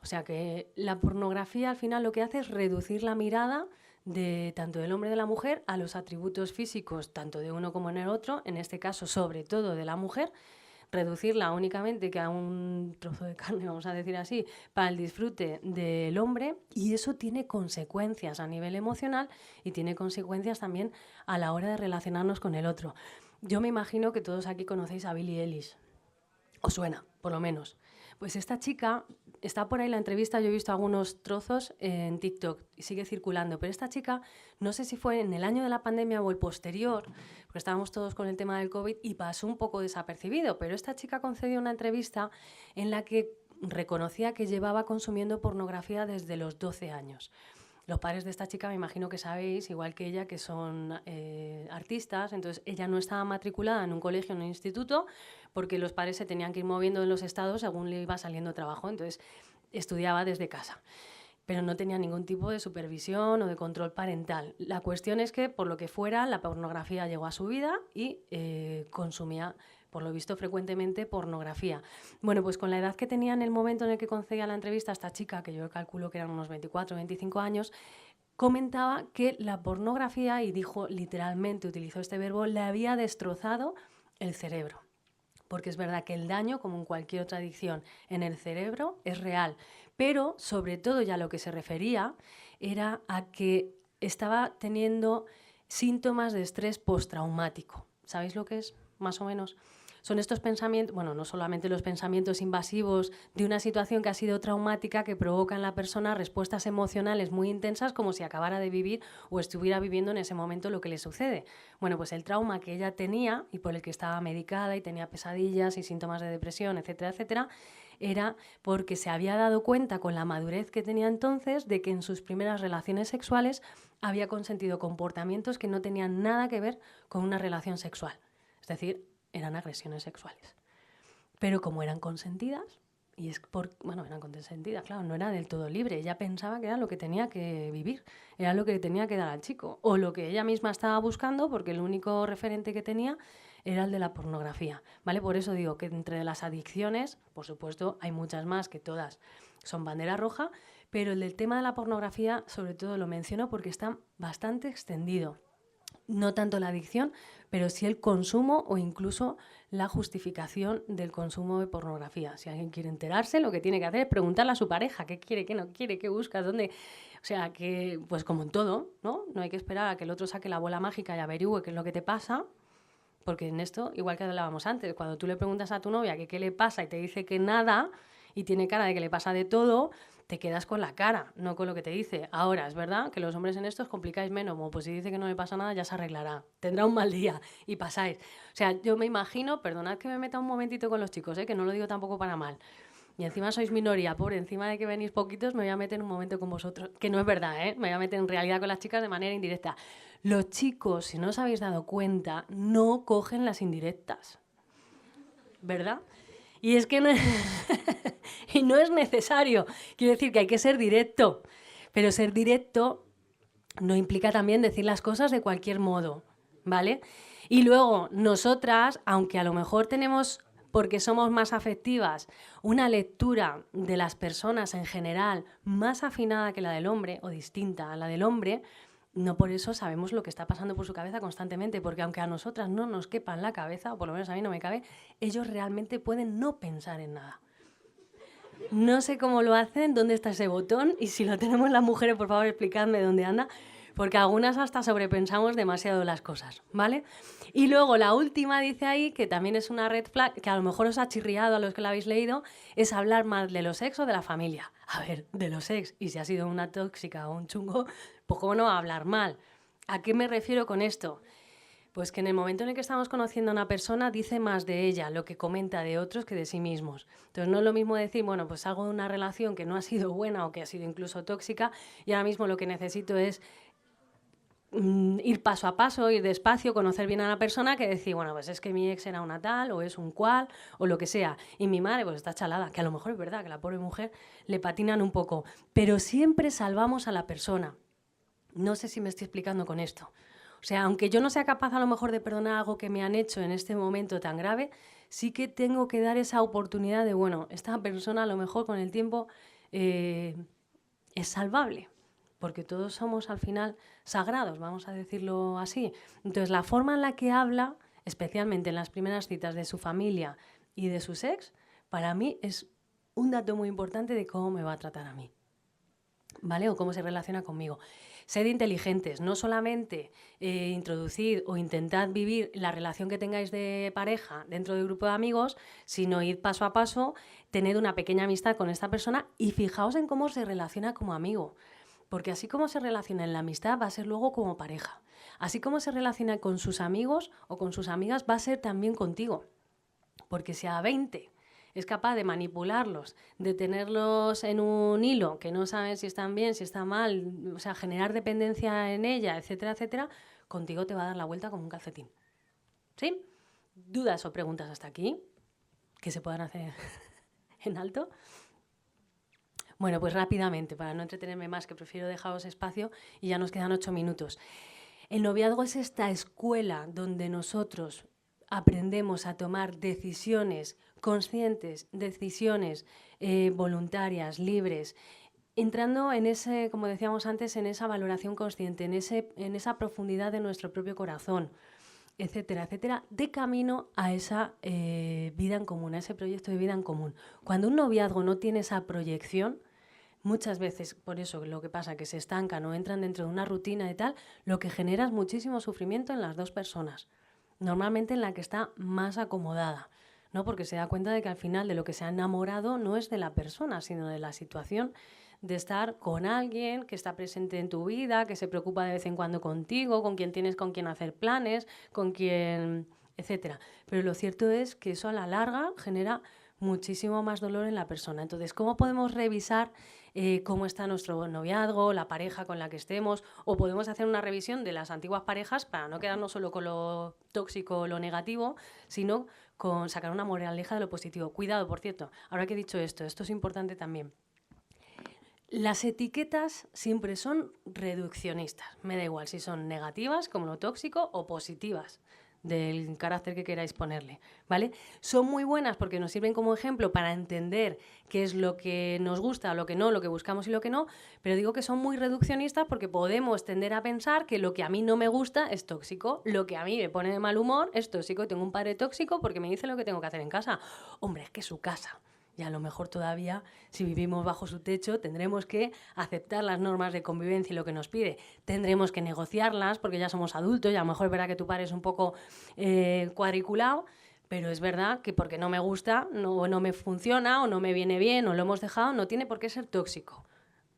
O sea que la pornografía al final lo que hace es reducir la mirada de tanto del hombre y de la mujer a los atributos físicos, tanto de uno como en el otro, en este caso sobre todo de la mujer, reducirla únicamente que a un trozo de carne, vamos a decir así, para el disfrute del hombre, y eso tiene consecuencias a nivel emocional y tiene consecuencias también a la hora de relacionarnos con el otro. Yo me imagino que todos aquí conocéis a Billie Eilish, os suena, por lo menos. Pues esta chica, está por ahí la entrevista, yo he visto algunos trozos en TikTok y sigue circulando, pero esta chica, no sé si fue en el año de la pandemia o el posterior, porque estábamos todos con el tema del COVID y pasó un poco desapercibido, pero esta chica concedió una entrevista en la que reconocía que llevaba consumiendo pornografía desde los 12 años. Los padres de esta chica me imagino que sabéis, igual que ella, que son artistas, entonces ella no estaba matriculada en un colegio, en un instituto, porque los padres se tenían que ir moviendo en los estados según le iba saliendo trabajo, entonces estudiaba desde casa, pero no tenía ningún tipo de supervisión o de control parental. La cuestión es que, por lo que fuera, la pornografía llegó a su vida y consumía, por lo visto, frecuentemente pornografía. Bueno, pues con la edad que tenía en el momento en el que concedía la entrevista a esta chica, que yo calculo que eran unos 24 o 25 años, comentaba que la pornografía, y dijo literalmente, utilizó este verbo, le había destrozado el cerebro. Porque es verdad que el daño, como en cualquier otra adicción, en el cerebro es real. Pero, sobre todo, ya lo que se refería era a que estaba teniendo síntomas de estrés postraumático. ¿Sabéis lo que es, más o menos? Son estos pensamientos, bueno, no solamente los pensamientos invasivos de una situación que ha sido traumática que provoca en la persona respuestas emocionales muy intensas como si acabara de vivir o estuviera viviendo en ese momento lo que le sucede. Bueno, pues el trauma que ella tenía y por el que estaba medicada y tenía pesadillas y síntomas de depresión, etcétera, etcétera, era porque se había dado cuenta con la madurez que tenía entonces de que en sus primeras relaciones sexuales había consentido comportamientos que no tenían nada que ver con una relación sexual. Es decir, eran agresiones sexuales. Pero como eran consentidas, y es eran consentidas, claro, no era del todo libre. Ella pensaba que era lo que tenía que vivir, era lo que tenía que dar al chico, o lo que ella misma estaba buscando, porque el único referente que tenía era el de la pornografía, ¿vale? Por eso digo que entre las adicciones, por supuesto, hay muchas más que todas son bandera roja, pero el del tema de la pornografía, sobre todo lo menciono porque está bastante extendido. no tanto la adicción, pero sí el consumo o incluso la justificación del consumo de pornografía. Si alguien quiere enterarse, lo que tiene que hacer es preguntarle a su pareja qué quiere, qué no quiere, qué busca, dónde... O sea, que pues como en todo, ¿no? No hay que esperar a que el otro saque la bola mágica y averigüe qué es lo que te pasa, porque en esto, igual que hablábamos antes, cuando tú le preguntas a tu novia que qué le pasa y te dice que nada y tiene cara de que le pasa de todo, te quedas con la cara, no con lo que te dice. Ahora, es verdad que los hombres en esto os complicáis menos, como pues si dice que no le pasa nada, ya se arreglará, tendrá un mal día y pasáis. O sea, yo me imagino, perdonad que me meta un momentito con los chicos, que no lo digo tampoco para mal, y encima sois minoría, por encima de que venís poquitos, me voy a meter un momento con vosotros, que no es verdad, me voy a meter en realidad con las chicas de manera indirecta. Los chicos, si no os habéis dado cuenta, no cogen las indirectas, ¿verdad? Y es que no es, y no es necesario. Quiero decir que hay que ser directo, pero ser directo no implica también decir las cosas de cualquier modo, ¿vale? Y luego, nosotras, aunque a lo mejor tenemos, porque somos más afectivas, una lectura de las personas en general más afinada que la del hombre, o distinta a la del hombre, no por eso sabemos lo que está pasando por su cabeza constantemente, porque aunque a nosotras no nos quepa en la cabeza, o por lo menos a mí no me cabe, ellos realmente pueden no pensar en nada. No sé cómo lo hacen, dónde está ese botón, y si lo tenemos las mujeres, por favor, explicadme dónde anda, porque algunas hasta sobrepensamos demasiado las cosas, ¿vale? Y luego la última dice ahí, que también es una red flag, que a lo mejor os ha chirriado a los que la habéis leído, es hablar mal de los ex o de la familia. A ver, de los ex, y si ha sido una tóxica o un chungo, pues cómo no va a hablar mal. ¿A qué me refiero con esto? Pues que en el momento en el que estamos conociendo a una persona dice más de ella lo que comenta de otros que de sí mismos. Entonces no es lo mismo decir, bueno, pues salgo de una relación que no ha sido buena o que ha sido incluso tóxica y ahora mismo lo que necesito es ir paso a paso, ir despacio, conocer bien a la persona, que decir, bueno, pues es que mi ex era una tal o es un cual o lo que sea. Y mi madre pues está chalada, que a lo mejor es verdad que la pobre mujer le patinan un poco, pero siempre salvamos a la persona. No sé si me estoy explicando con esto. O sea, aunque yo no sea capaz a lo mejor de perdonar algo que me han hecho en este momento tan grave, sí que tengo que dar esa oportunidad de, bueno, esta persona a lo mejor con el tiempo es salvable, porque todos somos al final sagrados, vamos a decirlo así. Entonces, la forma en la que habla, especialmente en las primeras citas de su familia y de sus ex, para mí es un dato muy importante de cómo me va a tratar a mí, ¿vale? O cómo se relaciona conmigo. Sed inteligentes, no solamente introducid o intentad vivir la relación que tengáis de pareja dentro del grupo de amigos, sino id paso a paso, tened una pequeña amistad con esta persona y fijaos en cómo se relaciona como amigo. Porque así como se relaciona en la amistad, va a ser luego como pareja. Así como se relaciona con sus amigos o con sus amigas, va a ser también contigo. Porque si a 20 es capaz de manipularlos, de tenerlos en un hilo, que no saben si están bien, si están mal, o sea, generar dependencia en ella, etcétera, etcétera, contigo te va a dar la vuelta como un calcetín. ¿Sí? ¿Dudas o preguntas hasta aquí? Que se puedan hacer en alto. Bueno, pues rápidamente, para no entretenerme más, que prefiero dejaros espacio y ya nos quedan 8 minutos. El noviazgo es esta escuela donde nosotros aprendemos a tomar decisiones conscientes, decisiones voluntarias, libres, entrando en ese, como decíamos antes, en esa valoración consciente, en esa profundidad de nuestro propio corazón, etcétera, etcétera, de camino a esa vida en común, a ese proyecto de vida en común. Cuando un noviazgo no tiene esa proyección, muchas veces, por eso lo que pasa, que se estancan o entran dentro de una rutina y tal, lo que genera es muchísimo sufrimiento en las dos personas. Normalmente en la que está más acomodada, ¿no? Porque se da cuenta de que al final de lo que se ha enamorado no es de la persona, sino de la situación de estar con alguien que está presente en tu vida, que se preocupa de vez en cuando contigo, con quien tienes con quien hacer planes, con quien, etcétera. Pero lo cierto es que eso a la larga genera muchísimo más dolor en la persona. Entonces, ¿cómo podemos revisar cómo está nuestro noviazgo, la pareja con la que estemos? O podemos hacer una revisión de las antiguas parejas para no quedarnos solo con lo tóxico o lo negativo, sino con sacar una moraleja de lo positivo. Cuidado, por cierto, ahora que he dicho esto es importante también. Las etiquetas siempre son reduccionistas. Me da igual si son negativas, como lo tóxico, o positivas. del carácter que queráis ponerle, ¿vale? Son muy buenas porque nos sirven como ejemplo para entender qué es lo que nos gusta, lo que no, lo que buscamos y lo que no, pero digo que son muy reduccionistas porque podemos tender a pensar que lo que a mí no me gusta es tóxico, lo que a mí me pone de mal humor es tóxico, tengo un padre tóxico porque me dice lo que tengo que hacer en casa. Hombre, es que es su casa. Y a lo mejor todavía, si vivimos bajo su techo, tendremos que aceptar las normas de convivencia y lo que nos pide. Tendremos que negociarlas porque ya somos adultos y a lo mejor verá que tu padre es un poco cuadriculado, pero es verdad que porque no me gusta, no me funciona o no me viene bien o lo hemos dejado, no tiene por qué ser tóxico.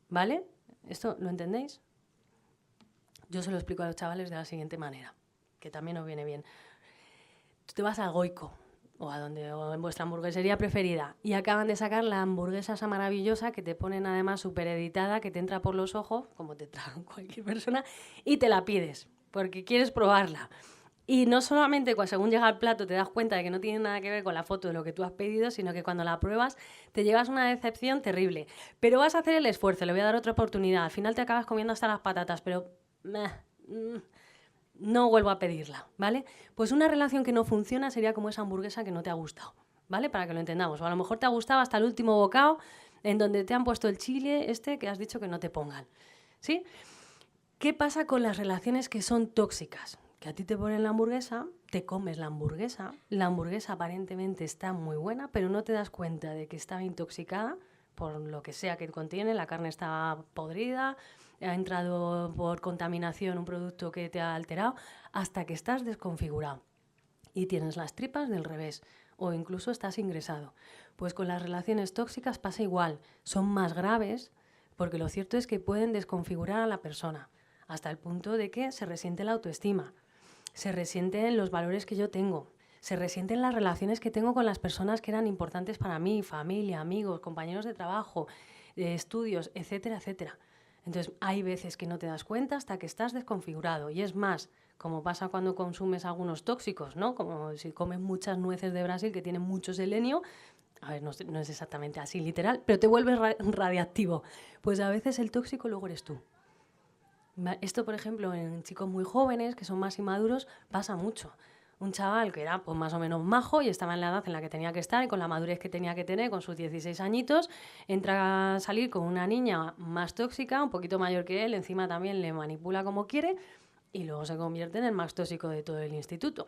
¿Vale? ¿Esto lo entendéis? Yo se lo explico a los chavales de la siguiente manera, que también os viene bien. Tú te vas al Goico o en vuestra hamburguesería preferida y acaban de sacar la hamburguesa esa maravillosa que te ponen además súper editada, que te entra por los ojos, como te traga cualquier persona, y te la pides porque quieres probarla. Y no solamente según llega al plato te das cuenta de que no tiene nada que ver con la foto de lo que tú has pedido, sino que cuando la pruebas te llevas una decepción terrible. Pero vas a hacer el esfuerzo, le voy a dar otra oportunidad. Al final te acabas comiendo hasta las patatas, pero no vuelvo a pedirla, ¿vale? Pues una relación que no funciona sería como esa hamburguesa que no te ha gustado, ¿vale? Para que lo entendamos. O a lo mejor te ha gustado hasta el último bocado en donde te han puesto el chile que has dicho que no te pongan, ¿sí? ¿Qué pasa con las relaciones que son tóxicas? Que a ti te ponen la hamburguesa, te comes la hamburguesa aparentemente está muy buena, pero no te das cuenta de que estaba intoxicada por lo que sea que contiene, la carne está podrida, ha entrado por contaminación un producto que te ha alterado, hasta que estás desconfigurado y tienes las tripas del revés o incluso estás ingresado. Pues con las relaciones tóxicas pasa igual, son más graves porque lo cierto es que pueden desconfigurar a la persona hasta el punto de que se resiente la autoestima, se resienten los valores que yo tengo, se resienten las relaciones que tengo con las personas que eran importantes para mí, familia, amigos, compañeros de trabajo, estudios, etcétera, etcétera. Entonces, hay veces que no te das cuenta hasta que estás desconfigurado. Y es más, como pasa cuando consumes algunos tóxicos, ¿no? Como si comes muchas nueces de Brasil que tienen mucho selenio. A ver, no es exactamente así literal, pero te vuelves radiactivo. Pues a veces el tóxico luego eres tú. Esto, por ejemplo, en chicos muy jóvenes, que son más inmaduros, pasa mucho. Un chaval que era pues, más o menos majo y estaba en la edad en la que tenía que estar y con la madurez que tenía que tener, con sus 16 añitos, entra a salir con una niña más tóxica, un poquito mayor que él, encima también le manipula como quiere y luego se convierte en el más tóxico de todo el instituto.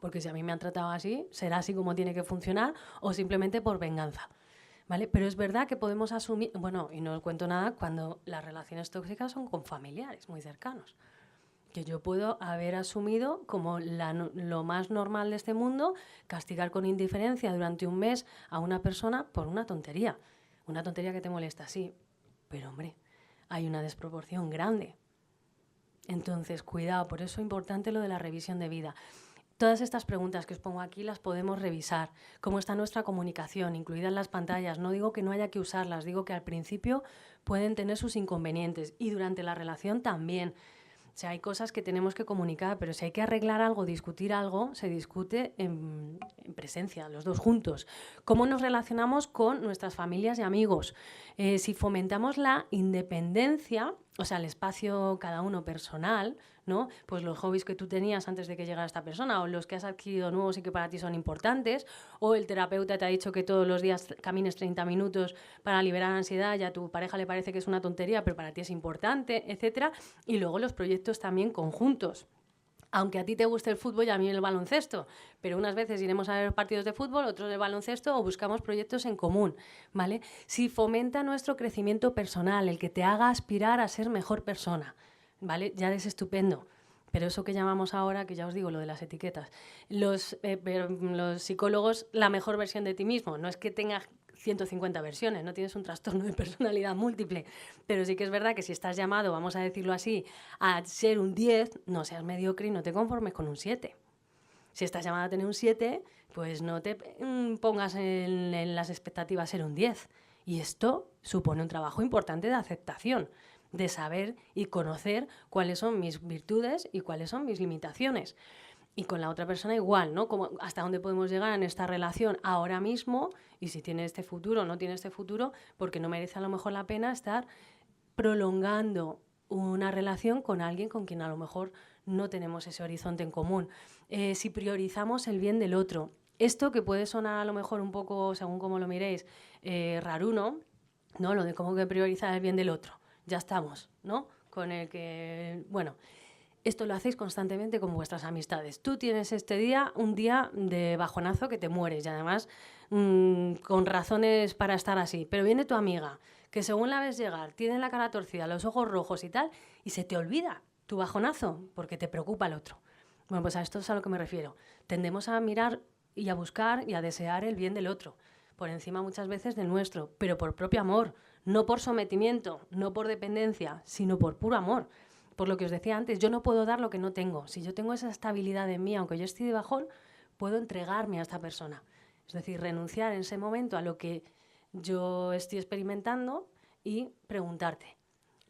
Porque si a mí me han tratado así, será así como tiene que funcionar o simplemente por venganza. ¿Vale? Pero es verdad que podemos asumir, bueno, y no os cuento nada cuando las relaciones tóxicas son con familiares muy cercanos, que yo puedo haber asumido como lo más normal de este mundo, castigar con indiferencia durante un mes a una persona por una tontería que te molesta, sí, pero hombre, hay una desproporción grande. Entonces, cuidado, por eso es importante lo de la revisión de vida. Todas estas preguntas que os pongo aquí las podemos revisar. ¿Cómo está nuestra comunicación, incluidas las pantallas? No digo que no haya que usarlas, digo que al principio pueden tener sus inconvenientes y durante la relación también. O sea, hay cosas que tenemos que comunicar, pero si hay que arreglar algo, discutir algo, se discute en presencia, los dos juntos. ¿Cómo nos relacionamos con nuestras familias y amigos? Si fomentamos la independencia, o sea, el espacio cada uno personal, ¿no? Pues los hobbies que tú tenías antes de que llegara esta persona o los que has adquirido nuevos y que para ti son importantes, o el terapeuta te ha dicho que todos los días camines 30 minutos para liberar ansiedad y a tu pareja le parece que es una tontería, pero para ti es importante, etcétera. Y luego los proyectos también conjuntos. Aunque a ti te guste el fútbol y a mí el baloncesto, pero unas veces iremos a ver partidos de fútbol, otros de baloncesto o buscamos proyectos en común, ¿vale? Si fomenta nuestro crecimiento personal, el que te haga aspirar a ser mejor persona, ¿vale? Ya es estupendo. Pero eso que llamamos ahora, que ya os digo, lo de las etiquetas, los psicólogos, la mejor versión de ti mismo, no es que tengas 150 versiones, no tienes un trastorno de personalidad múltiple, pero sí que es verdad que si estás llamado, vamos a decirlo así, a ser un 10, no seas mediocre y no te conformes con un 7. Si estás llamado a tener un 7, pues no te pongas en las expectativas ser un 10. Y esto supone un trabajo importante de aceptación, de saber y conocer cuáles son mis virtudes y cuáles son mis limitaciones. Y con la otra persona igual, ¿no? Como hasta dónde podemos llegar en esta relación ahora mismo y si tiene este futuro o no tiene este futuro, porque no merece a lo mejor la pena estar prolongando una relación con alguien con quien a lo mejor no tenemos ese horizonte en común. si priorizamos el bien del otro. Esto que puede sonar a lo mejor un poco, según como lo miréis, raruno, ¿no? Lo de cómo que priorizar el bien del otro. Ya estamos, ¿no? Con el que, bueno, esto lo hacéis constantemente con vuestras amistades. Tú tienes este día, un día de bajonazo que te mueres y además con razones para estar así. Pero viene tu amiga, que según la ves llegar, tiene la cara torcida, los ojos rojos y tal, y se te olvida tu bajonazo porque te preocupa el otro. Bueno, pues a esto es a lo que me refiero. Tendemos a mirar y a buscar y a desear el bien del otro, por encima muchas veces del nuestro, pero por propio amor, no por sometimiento, no por dependencia, sino por puro amor. Por lo que os decía antes, yo no puedo dar lo que no tengo. Si yo tengo esa estabilidad en mí, aunque yo esté de bajón, puedo entregarme a esta persona. Es decir, renunciar en ese momento a lo que yo estoy experimentando y preguntarte.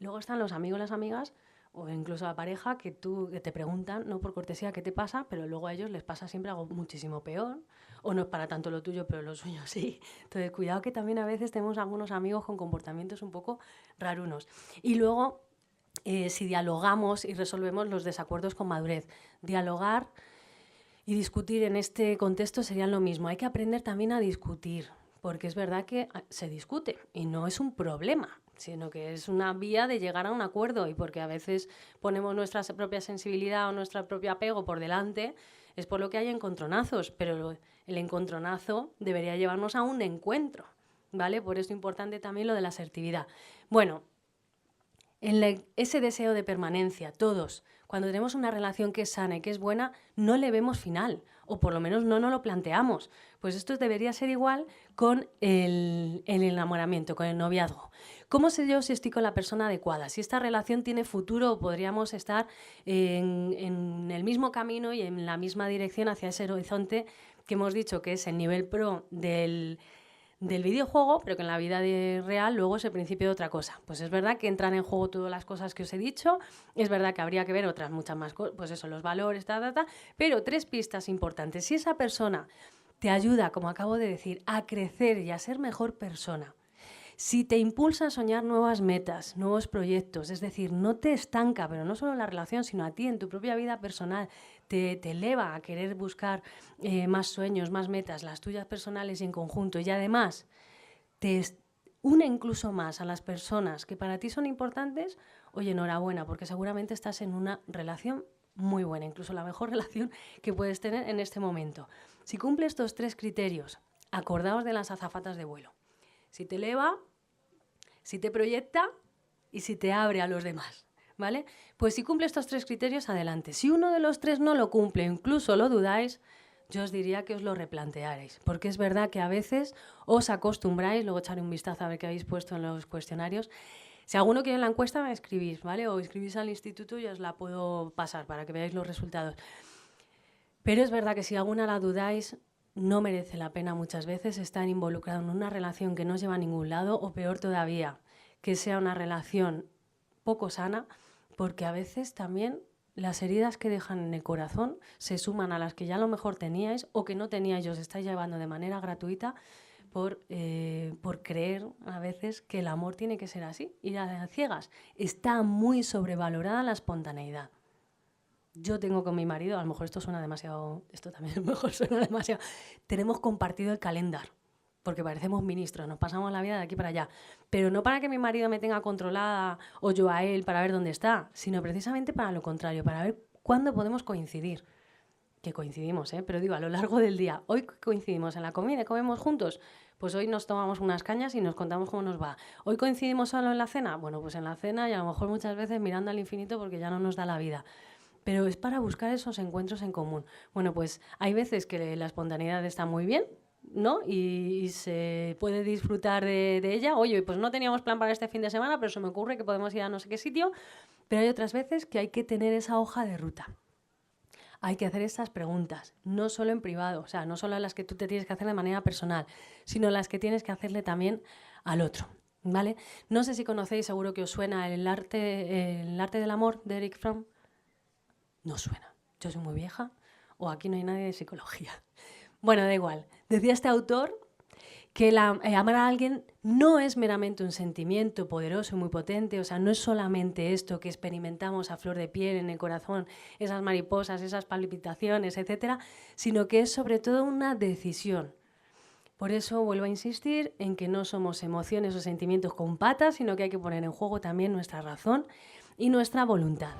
Luego están los amigos, las amigas, o incluso la pareja, que te preguntan, no por cortesía, qué te pasa, pero luego a ellos les pasa siempre algo muchísimo peor, o no es para tanto lo tuyo, pero lo suyo sí. Entonces, cuidado que también a veces tenemos algunos amigos con comportamientos un poco rarunos. Y luego, si dialogamos y resolvemos los desacuerdos con madurez. Dialogar y discutir en este contexto serían lo mismo. Hay que aprender también a discutir, porque es verdad que se discute y no es un problema, sino que es una vía de llegar a un acuerdo, y porque a veces ponemos nuestra propia sensibilidad o nuestro propio apego por delante, es por lo que hay encontronazos, pero el encontronazo debería llevarnos a un encuentro, ¿vale? Por eso es importante también lo de la asertividad. Bueno, ese deseo de permanencia, todos, cuando tenemos una relación que es sana y que es buena, no le vemos final, o por lo menos no nos lo planteamos. Pues esto debería ser igual con el enamoramiento, con el noviazgo. ¿Cómo sé yo si estoy con la persona adecuada? Si esta relación tiene futuro o podríamos estar en el mismo camino y en la misma dirección hacia ese horizonte que hemos dicho que es el nivel pro del videojuego, pero que en la vida real luego es el principio de otra cosa. Pues es verdad que entran en juego todas las cosas que os he dicho, es verdad que habría que ver otras muchas más cosas, pues eso, los valores, pero 3 pistas importantes. Si esa persona te ayuda, como acabo de decir, a crecer y a ser mejor persona, si te impulsa a soñar nuevas metas, nuevos proyectos, es decir, no te estanca, pero no solo en la relación, sino a ti en tu propia vida personal, te eleva a querer buscar más sueños, más metas, las tuyas personales y en conjunto, y además te une incluso más a las personas que para ti son importantes, oye, enhorabuena, porque seguramente estás en una relación muy buena, incluso la mejor relación que puedes tener en este momento. Si cumple estos 3 criterios, acordaos de las azafatas de vuelo. Si te eleva, si te proyecta y si te abre a los demás, ¿vale? Pues si cumple estos 3 criterios, adelante. Si uno de los 3 no lo cumple, incluso lo dudáis, yo os diría que os lo replantearéis, porque es verdad que a veces os acostumbráis, luego echaré un vistazo a ver qué habéis puesto en los cuestionarios. Si alguno quiere la encuesta, me escribís, ¿vale? O escribís al instituto y os la puedo pasar para que veáis los resultados. Pero es verdad que si alguna la dudáis, no merece la pena muchas veces estar involucrado en una relación que no os lleva a ningún lado, o peor todavía, que sea una relación poco sana, porque a veces también las heridas que dejan en el corazón se suman a las que ya a lo mejor teníais o que no teníais y os estáis llevando de manera gratuita por creer a veces que el amor tiene que ser así, ir a ciegas. Está muy sobrevalorada la espontaneidad. Yo tengo con mi marido, a lo mejor esto suena demasiado, esto también a lo mejor suena demasiado, tenemos compartido el calendario, porque parecemos ministros, nos pasamos la vida de aquí para allá, pero no para que mi marido me tenga controlada o yo a él para ver dónde está, sino precisamente para lo contrario, para ver cuándo podemos coincidir. Que coincidimos, pero digo, a lo largo del día. Hoy coincidimos en la comida, comemos juntos, pues hoy nos tomamos unas cañas y nos contamos cómo nos va. Hoy coincidimos solo en la cena, bueno, pues en la cena y a lo mejor muchas veces mirando al infinito porque ya no nos da la vida. Pero es para buscar esos encuentros en común. Bueno, pues hay veces que la espontaneidad está muy bien, ¿no? Y se puede disfrutar de ella. Oye, pues no teníamos plan para este fin de semana, pero se me ocurre que podemos ir a no sé qué sitio. Pero hay otras veces que hay que tener esa hoja de ruta. Hay que hacer estas preguntas, no solo en privado, o sea, no solo las que tú te tienes que hacer de manera personal, sino las que tienes que hacerle también al otro, ¿vale? No sé si conocéis, seguro que os suena el arte del amor de Erich Fromm. No suena, yo soy muy vieja o aquí no hay nadie de psicología. Bueno, da igual. Decía este autor que amar a alguien no es meramente un sentimiento poderoso y muy potente, o sea, no es solamente esto que experimentamos a flor de piel en el corazón, esas mariposas, esas palpitaciones, etcétera, sino que es sobre todo una decisión. Por eso vuelvo a insistir en que no somos emociones o sentimientos con patas, sino que hay que poner en juego también nuestra razón y nuestra voluntad.